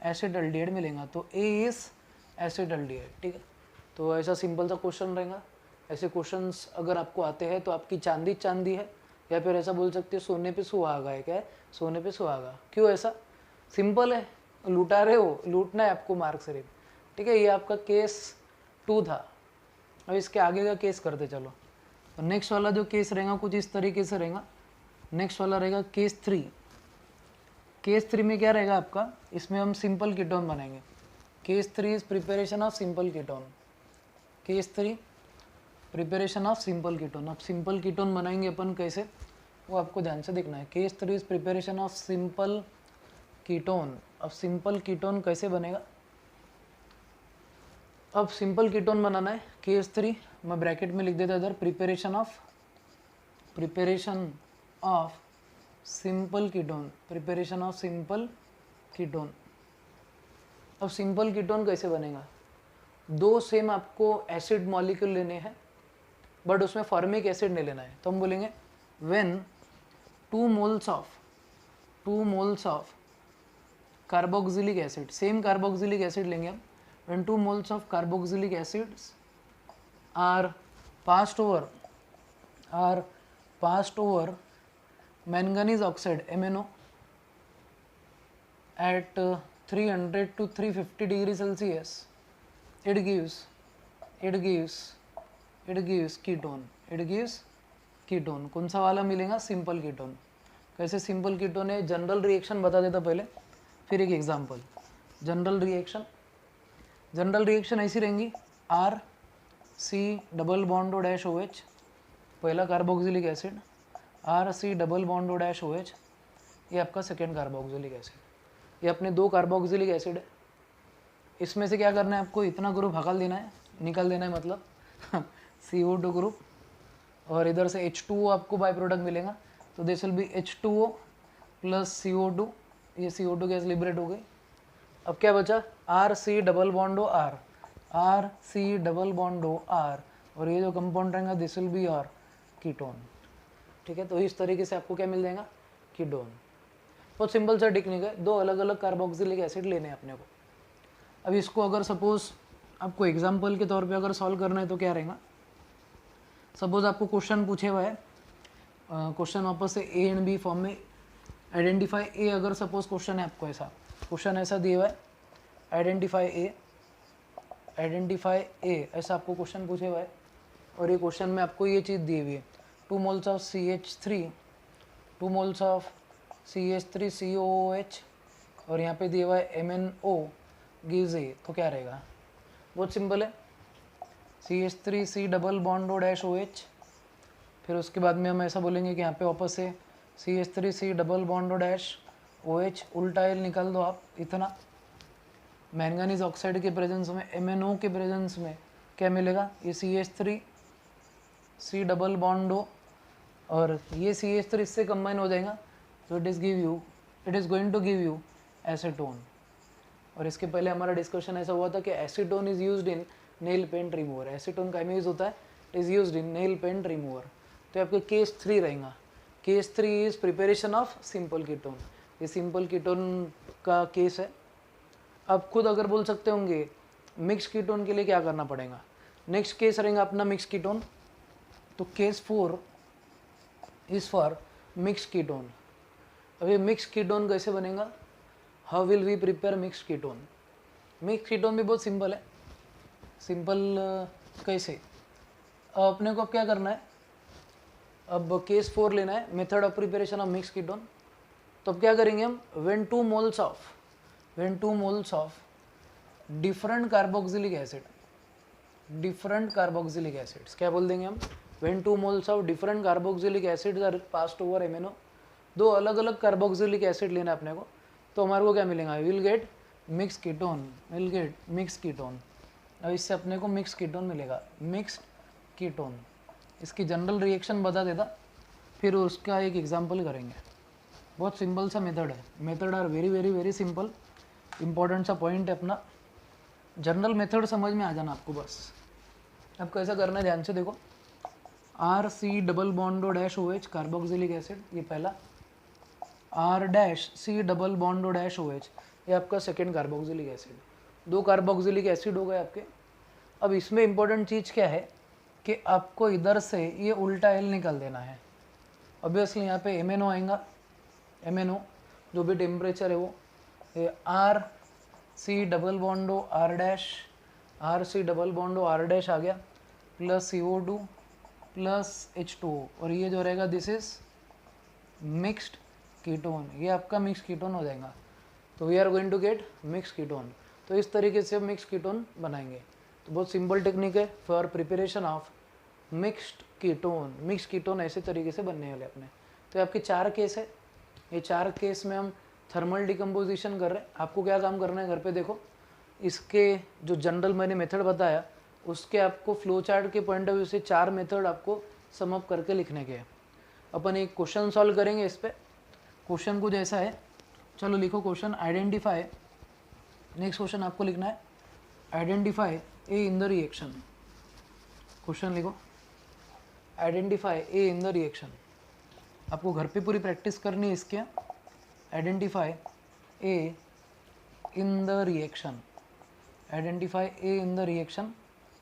acid aldehyde मिलेगा, तो ए इज एसिड अल्डिहाइड, ठीक है। तो ऐसा सिंपल सा क्वेश्चन रहेगा। ऐसे क्वेश्चंस अगर आपको आते हैं तो आपकी चांदी चांदी है, या फिर ऐसा बोल सकते हो सोने पे सुहागा है। क्या है, सोने पे सुहागा, क्यों ऐसा, सिंपल है, लूटा रहे हो, लूटना है आपको मार्क्स सिर्फ, ठीक है। ये आपका केस 2 था। अब इसके आगे का केस करते चलो। तो नेक्स्ट वाला जो केस रहेगा कुछ इस तरीके से रहेगा। नेक्स्ट वाला रहेगा केस 3। केस 3 में क्या रहेगा आपका, इसमें हम सिंपल कीटोन बनाएंगे। Case 3 is preparation of simple ketone, case 3 preparation of simple ketone. अब सिंपल कीटोन बनाएंगे अपन कैसे, वो आपको ध्यान से देखना है। Case 3 is preparation of simple ketone. अब सिंपल कीटोन कैसे बनेगा, अब सिंपल कीटोन बनाना है। केस 3 मैं ब्रैकेट में लिख देता इधर, preparation of simple ketone, preparation of simple ketone. अब सिंपल कीटोन कैसे बनेगा, 2 सेम आपको एसिड मॉलिक्यूल लेने हैं बट उसमें फॉर्मिक एसिड नहीं लेना है। तो हम बोलेंगे when 2 moles of carboxylic acid, same carboxylic acid लेंगे हम, when 2 moles of carboxylic acids are passed over manganese oxide MnO at 300 to 350 degrees Celsius, it gives ketone. कौन सा वाला मिलेगा? Simple ketone. कैसे सिंपल कीटोन है? जनरल रिएक्शन बता देता पहले, फिर एक एग्जांपल। जनरल रिएक्शन ऐसी रहेंगी, R C double bond O dash O H, पहला carboxylic acid, R C double bond O dash O H, ये आपका सेकेंड कार्बोक्सिलिक एसिड। ये अपने 2 कार्बोक्सिलिक एसिड है। इसमें से क्या करना है आपको? इतना ग्रुप हकाल देना है, निकाल देना है मतलब CO2 ग्रुप, और इधर से H2O आपको बाय प्रोडक्ट मिलेगा, तो this will B H2O plus CO2, ये CO2 गैस लिबरेट हो गई। अब क्या बचा? R C double bond O R, R C double bond O R, और ये जो कंपाउंड रहेगा this will be our ketone. ठीक है, तो इस तरीके से आपको क्या मिल जाएगा? कीटोन। बहुत सिंपल सा टेक्निक है, 2 अलग अलग कार्बोक्सिलिक एसिड लेने हैं अपने को। अब इसको अगर सपोज आपको एग्जाम्पल के तौर पे अगर सॉल्व करना है तो क्या रहेगा? सपोज आपको क्वेश्चन पूछे हुआ है, क्वेश्चन वापस से ए एंड बी फॉर्म में, आइडेंटिफाई ए, अगर सपोज क्वेश्चन है आपको ऐसा, क्वेश्चन ऐसा दिया हुआ है, आइडेंटिफाई ए ऐसा आपको क्वेश्चन पूछे हुआ है, और ये क्वेश्चन में आपको ये चीज़ दी हुई है, 2 moles ऑफ CH3COOH, और यहाँ पे दिया हुआ है MnO गिव्स ए, तो क्या रहेगा? बहुत सिंपल है, CH3C double bond O dash OH, फिर उसके बाद में हम ऐसा बोलेंगे कि यहाँ पे वापस से CH3C double bond O dash OH, उल्टा एल निकाल दो आप, इतना। मैंगनीज ऑक्साइड के प्रेजेंस में, MnO के प्रेजेंस में क्या मिलेगा? ये CH3C डबल बॉन्ड ओ, और ये CH3 इससे कंबाइन हो जाएगा, तो it is going to give you acetone. और इसके पहले हमारा डिस्कशन ऐसा हुआ था कि acetone is used in nail paint remover. Acetone का यूज़ होता है, is used in nail paint remover. तो आपके केस 3 रहेगा। Case 3 is preparation of simple ketone. ये सिंपल कीटोन का केस है। आप खुद अगर बोल सकते होंगे मिक्स कीटोन के लिए क्या करना पड़ेगा। नेक्स्ट केस रहेगा अपना मिक्स कीटोन, तो case 4 is for mix ketone. अब ये मिक्स कीटोन कैसे बनेगा? How will we prepare mix ketone? Mix ketone भी बहुत सिंपल है। सिंपल कैसे? अब अपने को क्या करना है? अब केस 4 लेना है, method of preparation of mix ketone. तो अब क्या करेंगे हम? When 2 moles of different carboxylic acids, क्या बोल देंगे हम? When 2 moles of different carboxylic acids are passed over MnO, 2 अलग अलग कार्बोक्सिलिक एसिड लेना है अपने को, तो हमारे को क्या मिलेगा? Will get mix ketone. अब इससे अपने को मिक्स कीटोन मिलेगा, मिक्स्ड कीटोन। इसकी जनरल रिएक्शन बता देता, फिर उसका एक एग्जांपल करेंगे। बहुत सिंपल सा मेथड है, method are very very very simple. Important सा पॉइंट है अपना, जनरल मेथड समझ में आ जाना आपको बस। अब कैसा करना है ध्यान से देखो, R C double bond O dash OH carboxylic acid, ये पहला, R dash C double bond O dash OH, ये आपका second carboxylic acid. 2 carboxylic acid हो गए आपके। अब इसमें इंपॉर्टेंट चीज़ क्या है कि आपको इधर से ये उल्टा एल निकाल देना है। ऑब्वियसली यहाँ पे MnO आएगा, MnO जो भी टेम्परेचर है वो, ये R C double bond O R dash, R C double bond O R dash आ गया, प्लस CO2 प्लस H2O, और ये जो रहेगा दिस इज मिक्स्ड कीटोन। ये आपका मिक्स कीटोन हो जाएगा। तो we are going to get mix ketone. तो इस तरीके से हम मिक्स कीटोन बनाएंगे। तो बहुत सिंपल टेक्निक है for preparation of mixed ketone. Mix ketone ऐसे तरीके से बनने वाले अपने। तो आपके 4 केस है, ये 4 केस में हम थर्मल डिकम्पोजिशन कर रहे हैं। आपको क्या काम करना है घर पे देखो, इसके जो जनरल मैंने मेथड बताया उसके आपको फ्लो चार्ट के पॉइंट ऑफ व्यू से 4 मेथड आपको सम अप करके लिखने के हैं। अपन एक क्वेश्चन सॉल्व करेंगे इस पर। क्वेश्चन कुछ ऐसा है, चलो लिखो क्वेश्चन, आइडेंटिफाई, नेक्स्ट क्वेश्चन आपको लिखना है identify A in the reaction. Question लिखो identify A in the reaction. आपको घर पे पूरी प्रैक्टिस करनी है इसके। Identify A in the reaction. Identify A in the reaction,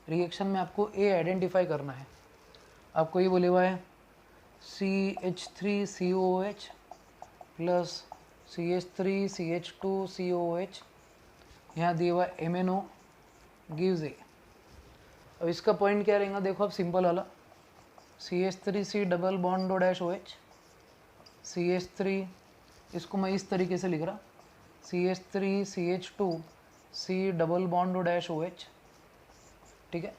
reaction में आपको ए आइडेंटिफाई करना है। आपको ये बोले हुआ है CH3COOH प्लस CH3CH2COOH, यहाँ दिया हुआ है MNO गिव्स ए। अब इसका पॉइंट क्या रहेगा, देखो अब सिंपल वाला CH3C double bond dash OH, CH3, इसको मैं इस तरीके से लिख रहा CH3CH2C double bond dash OH, ठीक है।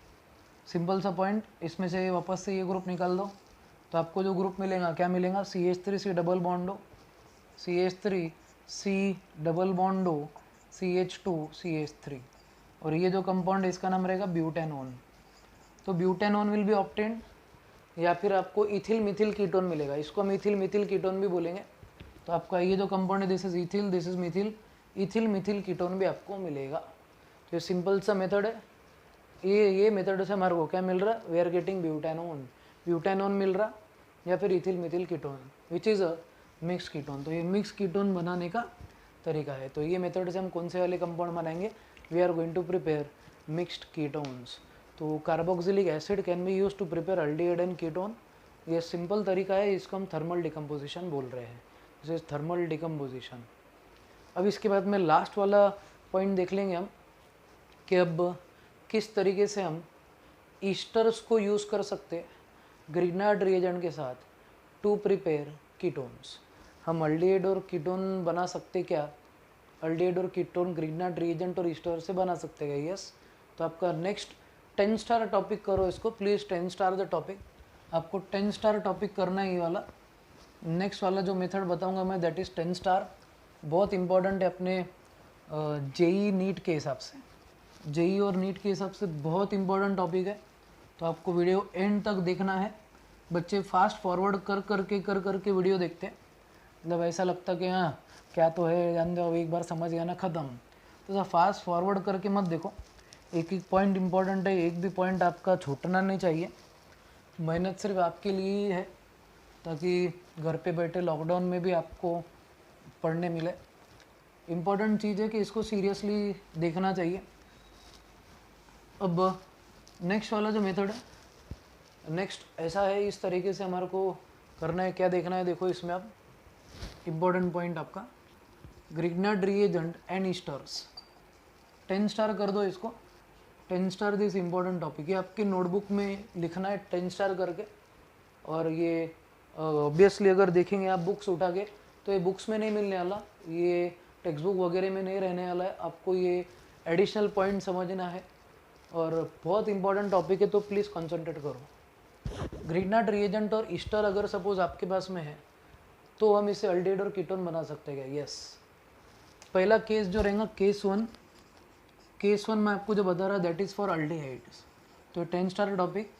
सिंपल सा पॉइंट, इसमें से वापस से ये ग्रुप निकाल दो तो आपको जो ग्रुप मिलेगा क्या मिलेगा, CH3C double बॉन्डो, CH3C double बॉन्डो CH2CH3, और ये जो कंपाउंड है इसका नाम रहेगा ब्यूटेनोन। तो ब्यूटेनोन विल बी ऑब्टेन्ड, या फिर आपको इथिल मिथिल कीटोन मिलेगा, इसको हम इथिल मिथिल कीटोन भी बोलेंगे। तो आपका ये जो कंपाउंड है this is ethyl, this is Mithil, ethyl methyl ketone भी आपको मिलेगा। तो ये सिंपल सा मेथड है, ये मेथड से हमारे को क्या मिल रहा है, we are getting butanone, butanone मिल रहा, या फिर ethyl methyl ketone which is a mix ketone. तो ये मिक्स कीटोन बनाने का तरीका है। तो ये मेथड से हम कौन से वाले कंपाउंड बनाएंगे, we are going to prepare mixed ketones. तो carboxylic acid can be use to prepare aldehyde and ketone, ये सिंपल तरीका है, इसको हम थर्मल डिकम्पोजिशन बोल रहे हैं, दिस इज थर्मल डिकम्पोजिशन। अब इसके बाद में लास्ट वाला पॉइंट देख लेंगे हम कि अब किस तरीके से हम ईस्टर्स को यूज़ कर सकते ग्रिग्नार्ड रिएजेंट के साथ टू प्रिपेयर कीटोन्स। हम अल्डिहाइड और कीटोन बना सकते क्या, अल्डिहाइड और कीटोन ग्रिग्नार्ड रिएजेंट और ईस्टर से बना सकते हैं, यस। तो आपका नेक्स्ट 10 स्टार टॉपिक करो इसको, प्लीज़ 10 स्टार द टॉपिक, आपको 10 स्टार टॉपिक करना है ये वाला। नेक्स्ट वाला जो मेथड बताऊंगा मैं दैट इज़ 10 स्टार, बहुत इंपॉर्टेंट है अपने जेई नीट के हिसाब से, जेई और नीट के हिसाब से बहुत इंपॉर्टेंट टॉपिक है। तो आपको वीडियो एंड तक देखना है। बच्चे फास्ट फॉरवर्ड कर करके वीडियो देखते हैं, मतलब ऐसा लगता कि हाँ क्या तो है, जान दो एक बार समझ गया ना ख़त्म। तो सर फास्ट फॉरवर्ड करके मत देखो, एक एक पॉइंट इंपॉर्टेंट है, एक भी पॉइंट आपका छूटना नहीं चाहिए। मेहनत सिर्फ आपके लिए ही है ताकि घर पे बैठे लॉकडाउन में भी आपको पढ़ने मिले। इम्पॉर्टेंट चीज़ है कि इसको सीरियसली देखना चाहिए। अब नेक्स्ट वाला जो मेथड है, नेक्स्ट ऐसा है, इस तरीके से हमारे को करना है, क्या देखना है देखो इसमें आप इम्पोर्टेंट पॉइंट आपका Grignard reagent and esters, 10 star कर दो इसको, 10 स्टार दिस इम्पोर्टेंट टॉपिक, ये आपकी नोटबुक में लिखना है 10 स्टार करके। और ये ऑब्वियसली अगर देखेंगे आप बुक्स उठा के तो ये बुक्स में नहीं मिलने वाला, ये टेक्स्ट बुक वगैरह में नहीं रहने वाला है, आपको ये एडिशनल पॉइंट समझना है और बहुत इंपॉर्टेंट टॉपिक है, तो प्लीज़ कंसंट्रेट करो। ग्रिग्नार्ड रिएजेंट और ईस्टर अगर सपोज आपके पास में है तो हम इसे अल्डिहाइड और कीटोन बना सकते हैं, यस। पहला केस जो रहेगा केस वन मैं आपको जो बता रहा दैट इज़ फॉर अल्डिहाइड्स। तो 10 स्टार टॉपिक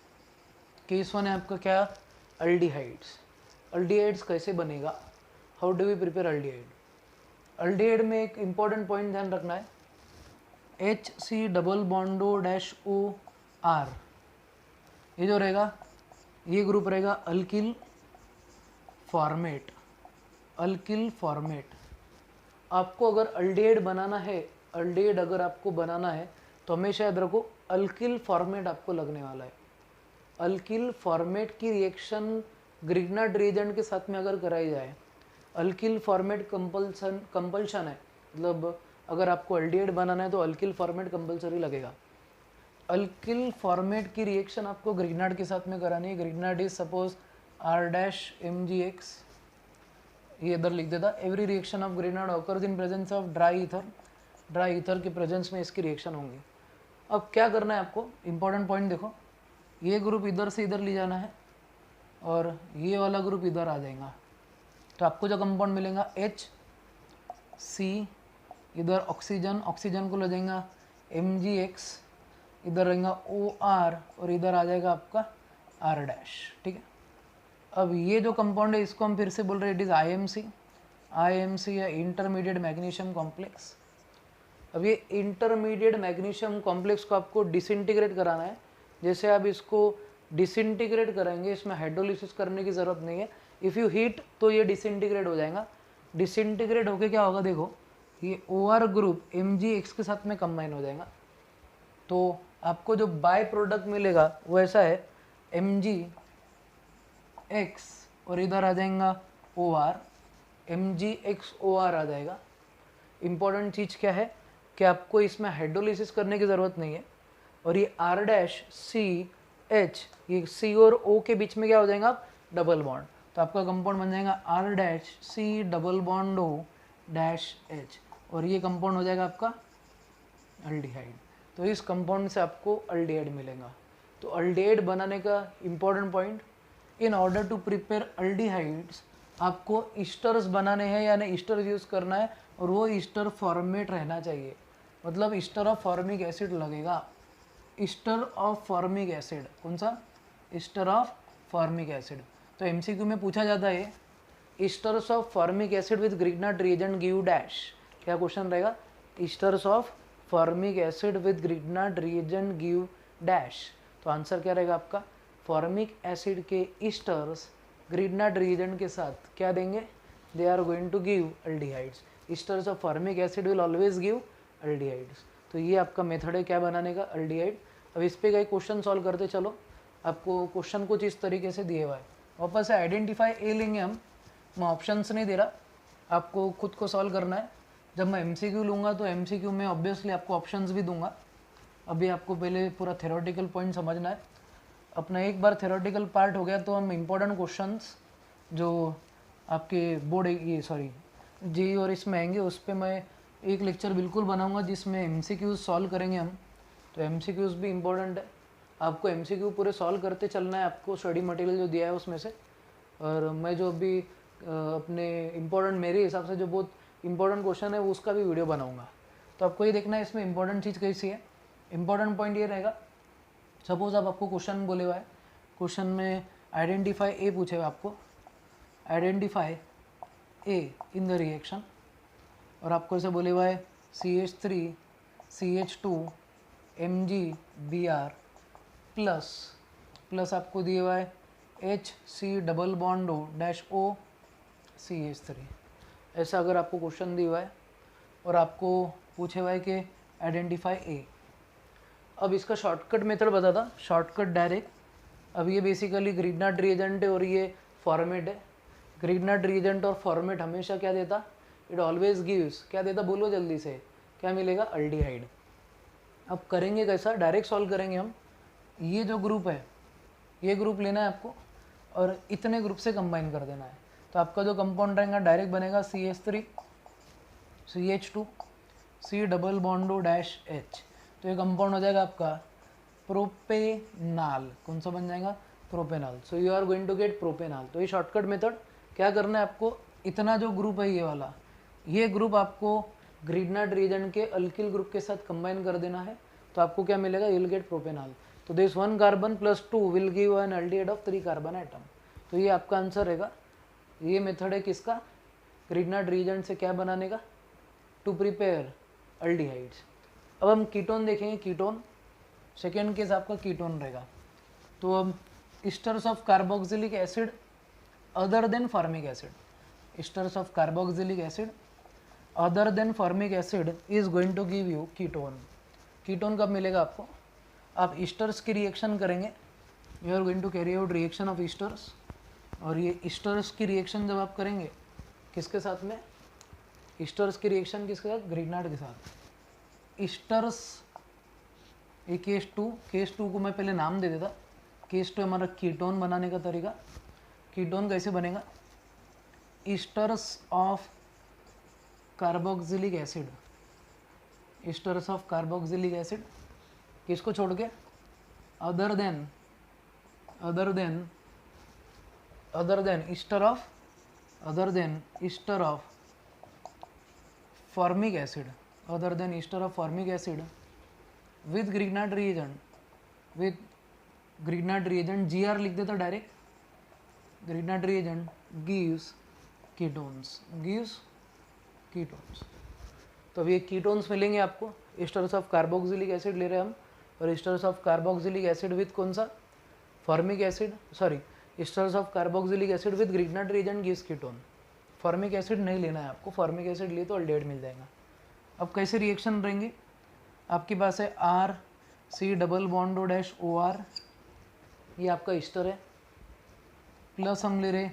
केस 1 है आपका क्या, अल्डिहाइड्स। अल्डिहाइड्स कैसे बनेगा, how do we prepare aldehyde. Aldehyde में एक इंपॉर्टेंट पॉइंट ध्यान रखना है, HC double bond O dash OR, ये जो रहेगा ये ग्रुप रहेगा अल्किल फॉर्मेट, अल्किल फॉर्मेट। आपको अगर अल्डिहाइड बनाना है, अल्डिहाइड अगर आपको बनाना है तो हमेशा याद रखो अल्किल फॉर्मेट आपको लगने वाला है। अल्किल फॉर्मेट की रिएक्शन ग्रिग्नार्ड रिएजेंट के साथ में अगर कराई जाए, अल्किल फॉर्मेट कंपल्शन है, मतलब अगर आपको अल्डिहाइड बनाना है तो अल्किल फॉर्मेट कंपल्सरी लगेगा। अल्किल फॉर्मेट की रिएक्शन आपको ग्रिग्नार्ड के साथ में करानी है। ग्रिग्नार्ड इज सपोज R-MgX, ये इधर लिख देता, every reaction of Grignard occurs in presence of dry ether, dry ether के प्रेजेंस में इसकी रिएक्शन होंगी। अब क्या करना है आपको, इंपॉर्टेंट पॉइंट देखो, ये ग्रुप इधर से इधर ले जाना है और ये वाला ग्रुप इधर आ जाएगा। तो आपको जो कंपाउंड मिलेगा HC, इधर ऑक्सीजन, ऑक्सीजन को ले जाएगा MgX, इधर रहेगा OR और इधर आ जाएगा आपका R', ठीक है। अब ये जो कंपाउंड है इसको हम फिर से बोल रहे हैं इट इज़ IMC या इंटरमीडिएट मैग्नीशियम कॉम्प्लेक्स। अब ये इंटरमीडिएट मैग्नीशियम कॉम्प्लेक्स को आपको डिसइंटीग्रेट कराना है। जैसे आप इसको डिसइंटीग्रेट करेंगे, इसमें हाइड्रोलिसिस करने की ज़रूरत नहीं है, इफ़ यू हीट तो ये डिसइंटीग्रेट हो जाएगा। डिसइंटीग्रेट होके क्या होगा देखो, ये OR ग्रुप MgX के साथ में कंबाइन हो जाएगा। तो आपको जो बाय प्रोडक्ट मिलेगा वो ऐसा है Mg x और इधर आ जाएगा OR, MgXOR आ जाएगा। इम्पॉर्टेंट चीज़ क्या है कि आपको इसमें हाइड्रोलिसिस करने की ज़रूरत नहीं है, और ये R'CH, ये C और O के बीच में क्या हो जाएगा डबल बॉन्ड, तो आपका कंपाउंड बन जाएगा R'(C डबल बॉन्ड O'(H), और ये कंपाउंड हो जाएगा आपका अल्डिहाइड। तो इस कंपाउंड से आपको अल्डिहाइड मिलेगा। तो अल्डिहाइड बनाने का important point, in order to prepare aldehydes आपको ईस्टर्स बनाने हैं यानी ईस्टर यूज़ करना है, और वो ईस्टर फॉर्मेट रहना चाहिए, मतलब ईस्टर ऑफ फॉर्मिक एसिड लगेगा। ईस्टर ऑफ फॉर्मिक एसिड, कौन सा? Ester of formic acid. तो एमसीक्यू में पूछा जाता है esters of formic acid with Grignard reagent give dash. क्या क्वेश्चन रहेगा? Esters of formic acid with Grignard reagent give dash. तो आंसर क्या रहेगा आपका? फॉर्मिक एसिड के ईस्टर्स ग्रिग्नार्ड रिएजेंट के साथ क्या देंगे? They are going to give aldehydes. Esters of formic acid will always give aldehydes. तो ये आपका मेथड है क्या बनाने का? अल्डिहाइड। अब इस पे कई क्वेश्चन सॉल्व करते चलो। आपको क्वेश्चन कुछ इस तरीके से दिए हुआ है, वापस से आइडेंटिफाई ए लेंगे हम, मैं ऑप्शंस नहीं दे रहा, आपको खुद को सॉल्व करना है। जब मैं एमसीक्यू लूँगा तो एमसीक्यू में ऑब्वियसली आपको ऑप्शंस भी दूंगा। अभी आपको पहले पूरा थ्योरेटिकल पॉइंट समझना है। अपना एक बार थ्योरेटिकल पार्ट हो गया तो हम इम्पोर्टेंट क्वेश्चंस जो आपके बोर्ड ये सॉरी जेई और इसमें आएंगे, उस पर मैं एक लेक्चर बिल्कुल बनाऊंगा जिसमें एमसीक्यूज सॉल्व करेंगे हम। तो एमसीक्यूज भी इम्पोर्टेंट है, आपको एमसीक्यू पूरे सॉल्व करते चलना है, आपको स्टडी मटेरियल जो दिया है उसमें से। और मैं जो अभी अपने इम्पोर्टेंट मेरे हिसाब से जो बहुत इंपॉर्टेंट क्वेश्चन है उसका भी वीडियो बनाऊंगा। तो आपको ये देखना है इसमें इंपॉर्टेंट चीज़ कैसी है। इंपॉर्टेंट पॉइंट ये रहेगा, सपोज अब आपको क्वेश्चन बोले हुआ है, क्वेश्चन में आइडेंटिफाई ए पूछे हुए आपको, identify A in the reaction, और आपको ऐसे बोले हुआ है CH3 CH2 MgBr प्लस आपको दिया हुआ है HC double bond O CH3। ऐसा अगर आपको क्वेश्चन दिया हुआ है और आपको पूछे हुआ है कि आइडेंटिफाई ए, अब इसका शॉर्टकट मेथड बताता, शॉर्टकट डायरेक्ट। अब ये बेसिकली ग्रिग्नार्ड रिएजेंट है और ये फॉर्मेट है। ग्रिग्नार्ड रिएजेंट और फॉर्मेट हमेशा क्या देता? इट ऑलवेज गिव्स, क्या देता बोलो जल्दी से, क्या मिलेगा? अल्डिहाइड। अब करेंगे कैसा? डायरेक्ट सॉल्व करेंगे हम। ये जो ग्रुप है ये ग्रुप लेना है आपको और इतने ग्रुप से कंबाइन कर देना है। तो आपका जो कंपाउंड रहेगा डायरेक्ट बनेगा CH3 CH2 C double bond O'(H). तो ये कंपाउंड हो जाएगा आपका प्रोपेनाल। कौन सा बन जाएगा? Propanal. So you are going to get propanal. तो ये शॉर्टकट मेथड, क्या करना है आपको? इतना जो ग्रुप है ये वाला, ये ग्रुप आपको ग्रिग्नार्ड रिएजेंट के अल्किल ग्रुप के साथ कंबाइन कर देना है। तो आपको क्या मिलेगा? You will get propanal. तो this 1 carbon plus 2 will give an aldehyde of 3 carbon atom. तो ये आपका आंसर रहेगा। ये मेथड है किसका? ग्रिग्नार्ड रिएजेंट से क्या बनाने का? To prepare aldehydes. अब हम कीटोन देखेंगे। कीटोन सेकेंड केस आपका कीटोन रहेगा। तो अब esters of carboxylic acid other than formic acid, esters of carboxylic acid other than formic acid is going to give you ketone. Ketone कब मिलेगा आपको? आप ईस्टर्स की रिएक्शन करेंगे, you are going to carry out reaction of esters, और ये esters की reaction जब आप करेंगे किसके साथ में? ईस्टर्स की रिएक्शन किसके साथ? ग्रिग्नार्ड के साथ। ईस्टर्स ये केस टू को मैं पहले नाम दे देता। केस 2 हमारा कीटोन बनाने का तरीका। कीटोन कैसे बनेगा? Esters of carboxylic acid, esters of carboxylic acid किसको छोड़ के? Other than Easter of formic acid, other then Easter of formic acid with Grignard reagent GR लिख देता direct. Grignard reagent gives ketones, तो अब ये कीटोन्स मिलेंगे आपको। ईस्टर्स ऑफ कार्बोक्सिलिक एसिड ले रहे हैं हम, और esters of carboxylic acid with कौन सा? Formic acid, sorry esters of carboxylic acid with Grignard reagent gives ketone. Formic acid नहीं लेना है आपको, फॉर्मिक एसिड लिए तो अल्डिहाइड मिल जाएगा। अब कैसे रिएक्शन रहेंगे? आपके पास है C double bond O dash OR, ये आपका ईस्टर है, प्लस हम ले रहे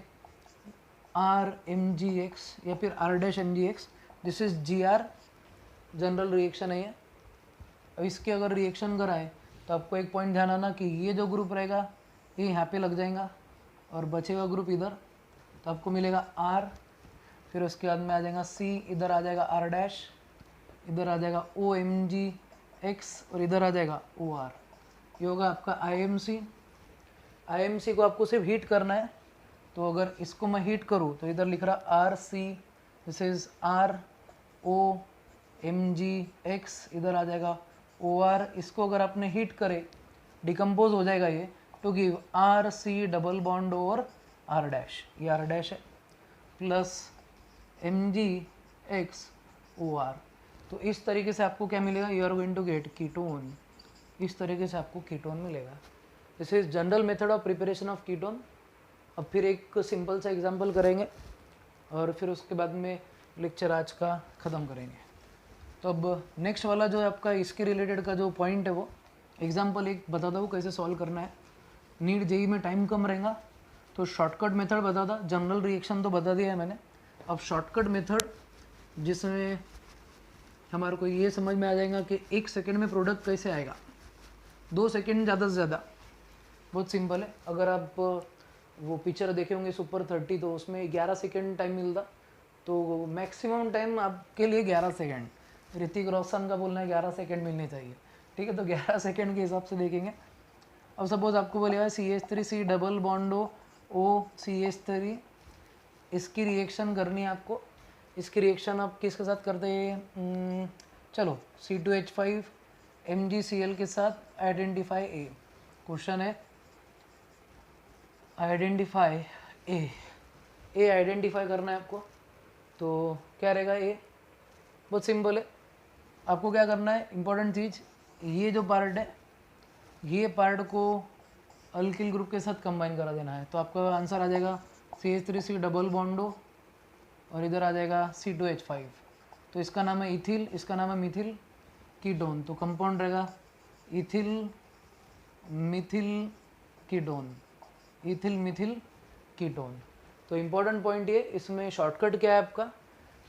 RMgx या फिर R dash MgX, this is GR, general reaction है ये। अब इसके अगर रिएक्शन कराए तो आपको एक पॉइंट ध्यान आना कि ये जो ग्रुप रहेगा ये यहाँ पे लग जाएगा और बचेगा ग्रुप इधर, तो आपको मिलेगा R, फिर उसके बाद में आ जाएगा C, इधर आ जाएगा R डैश, इधर आ जाएगा OMgX और इधर आ जाएगा OR, ये होगा आपका IMC। IMC को आपको सिर्फ हीट करना है, तो अगर इसको मैं हीट करूँ तो इधर लिख रहा RC, दिस इज ROMgX, इधर आ जाएगा OR, इसको अगर आपने हीट करे डिकम्पोज हो जाएगा ये to give RC double bond और R डैश, ये R डैश है, प्लस MgX OR। तो इस तरीके से आपको क्या मिलेगा, you are going to get ketone, इस तरीके से आपको कीटोन मिलेगा। This is general method of preparation of ketone. अब फिर एक सिंपल सा एग्जांपल करेंगे और फिर उसके बाद में लेक्चर आज का ख़त्म करेंगे। तो अब नेक्स्ट वाला जो है आपका इसके रिलेटेड का जो पॉइंट है वो एग्जांपल एक बताता हूँ कैसे सॉल्व करना है। नीट जेई में टाइम कम रहेगा तो शॉर्टकट मेथड बताता, जनरल रिएक्शन तो बता दिया है मैंने। अब शॉर्टकट मेथड जिसमें हमारे को ये समझ में आ जाएगा कि 1 सेकेंड में प्रोडक्ट कैसे आएगा, 2 सेकेंड ज़्यादा से ज़्यादा, बहुत सिंपल है। अगर आप वो पिक्चर देखे होंगे सुपर 30 तो उसमें 11 सेकेंड टाइम मिलता, तो मैक्सिमम टाइम आपके लिए 11 सेकेंड, ऋतिक रोशन का बोलना है 11 सेकेंड मिलने चाहिए, ठीक है। तो 11 सेकेंड के हिसाब से देखेंगे। अब सपोज आपको बोलेगा CH3C double bond O CH3, इसकी रिएक्शन करनी है आपको। इसकी रिएक्शन आप किसके साथ करते हैं, चलो C2H5 MgCl के साथ आइडेंटिफाई A। क्वेश्चन है आइडेंटिफाई ए आइडेंटिफाई करना है आपको। तो क्या रहेगा ए, बहुत सिंपल है। आपको क्या करना है, इंपॉर्टेंट चीज़, ये जो पार्ट है ये पार्ट को अल्किल ग्रुप के साथ कंबाइन करा देना है। तो आपका आंसर आ जाएगा CH3C डबल बॉन्डो और इधर आ जाएगा C2H5। तो इसका नाम है इथिल, इसका नाम है मिथिल कीटोन। तो कंपाउंड रहेगा ethyl methyl ketone, ethyl methyl ketone. तो इम्पोर्टेंट पॉइंट ये, इसमें शॉर्टकट क्या है आपका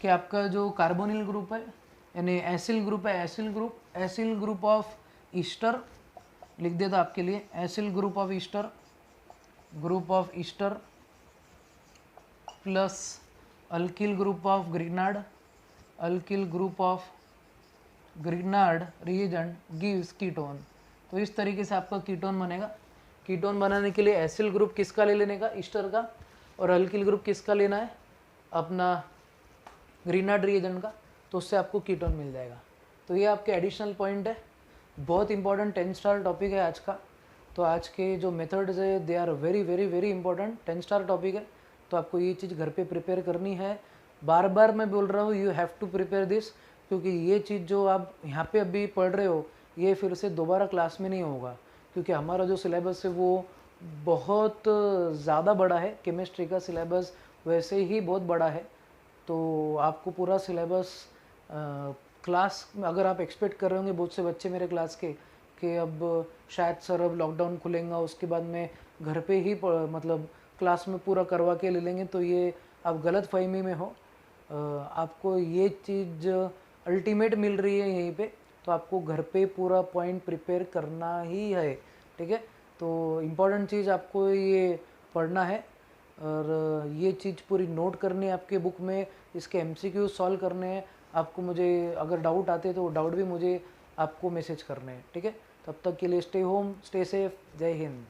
कि आपका जो कार्बोनिल ग्रुप है यानी एसिल ग्रुप है, एसिल ग्रुप ऑफ ईस्टर लिख देता आपके लिए, acyl group of Easter plus alkyl group of Grignard, alkyl group of Grignard reagent gives ketone. तो इस तरीके से आपका कीटोन बनेगा। कीटोन बनाने के लिए एसिल ग्रुप किसका ले लेने का, ईस्टर का, और अल्किल ग्रुप किसका लेना है, अपना ग्रिग्नार्ड रिएजेंट का। तो उससे आपको कीटोन मिल जाएगा। तो ये आपके एडिशनल पॉइंट है, बहुत इंपॉर्टेंट 10 स्टार टॉपिक है आज का। तो आज के जो मेथड्स है they are very very very important, 10 star topic है। तो आपको ये चीज़ घर पे प्रिपेयर करनी है। बार बार मैं बोल रहा हूँ you have to prepare this, क्योंकि ये चीज़ जो आप यहाँ पे अभी पढ़ रहे हो ये फिर से दोबारा क्लास में नहीं होगा, क्योंकि हमारा जो सिलेबस है वो बहुत ज़्यादा बड़ा है। केमिस्ट्री का सिलेबस वैसे ही बहुत बड़ा है। तो आपको पूरा सिलेबस क्लास अगर आप एक्सपेक्ट कर रहे होंगे, बहुत से बच्चे मेरे क्लास के कि अब शायद सर अब लॉकडाउन खुलेगा उसके बाद में घर पे ही मतलब क्लास में पूरा करवा के ले लेंगे, तो ये आप गलत फहमी में हो। आपको ये चीज़ अल्टीमेट मिल रही है यहीं पे, तो आपको घर पे पूरा पॉइंट प्रिपेयर करना ही है, ठीक है। तो इम्पॉर्टेंट चीज़ आपको ये पढ़ना है और ये चीज़ पूरी नोट करनी है आपके बुक में, इसके MCQ सॉल्व करने हैं आपको। मुझे अगर डाउट आते तो डाउट भी मुझे आपको मैसेज करने हैं, ठीक है। तब तक के लिए स्टे होम, स्टे सेफ, जय हिंद।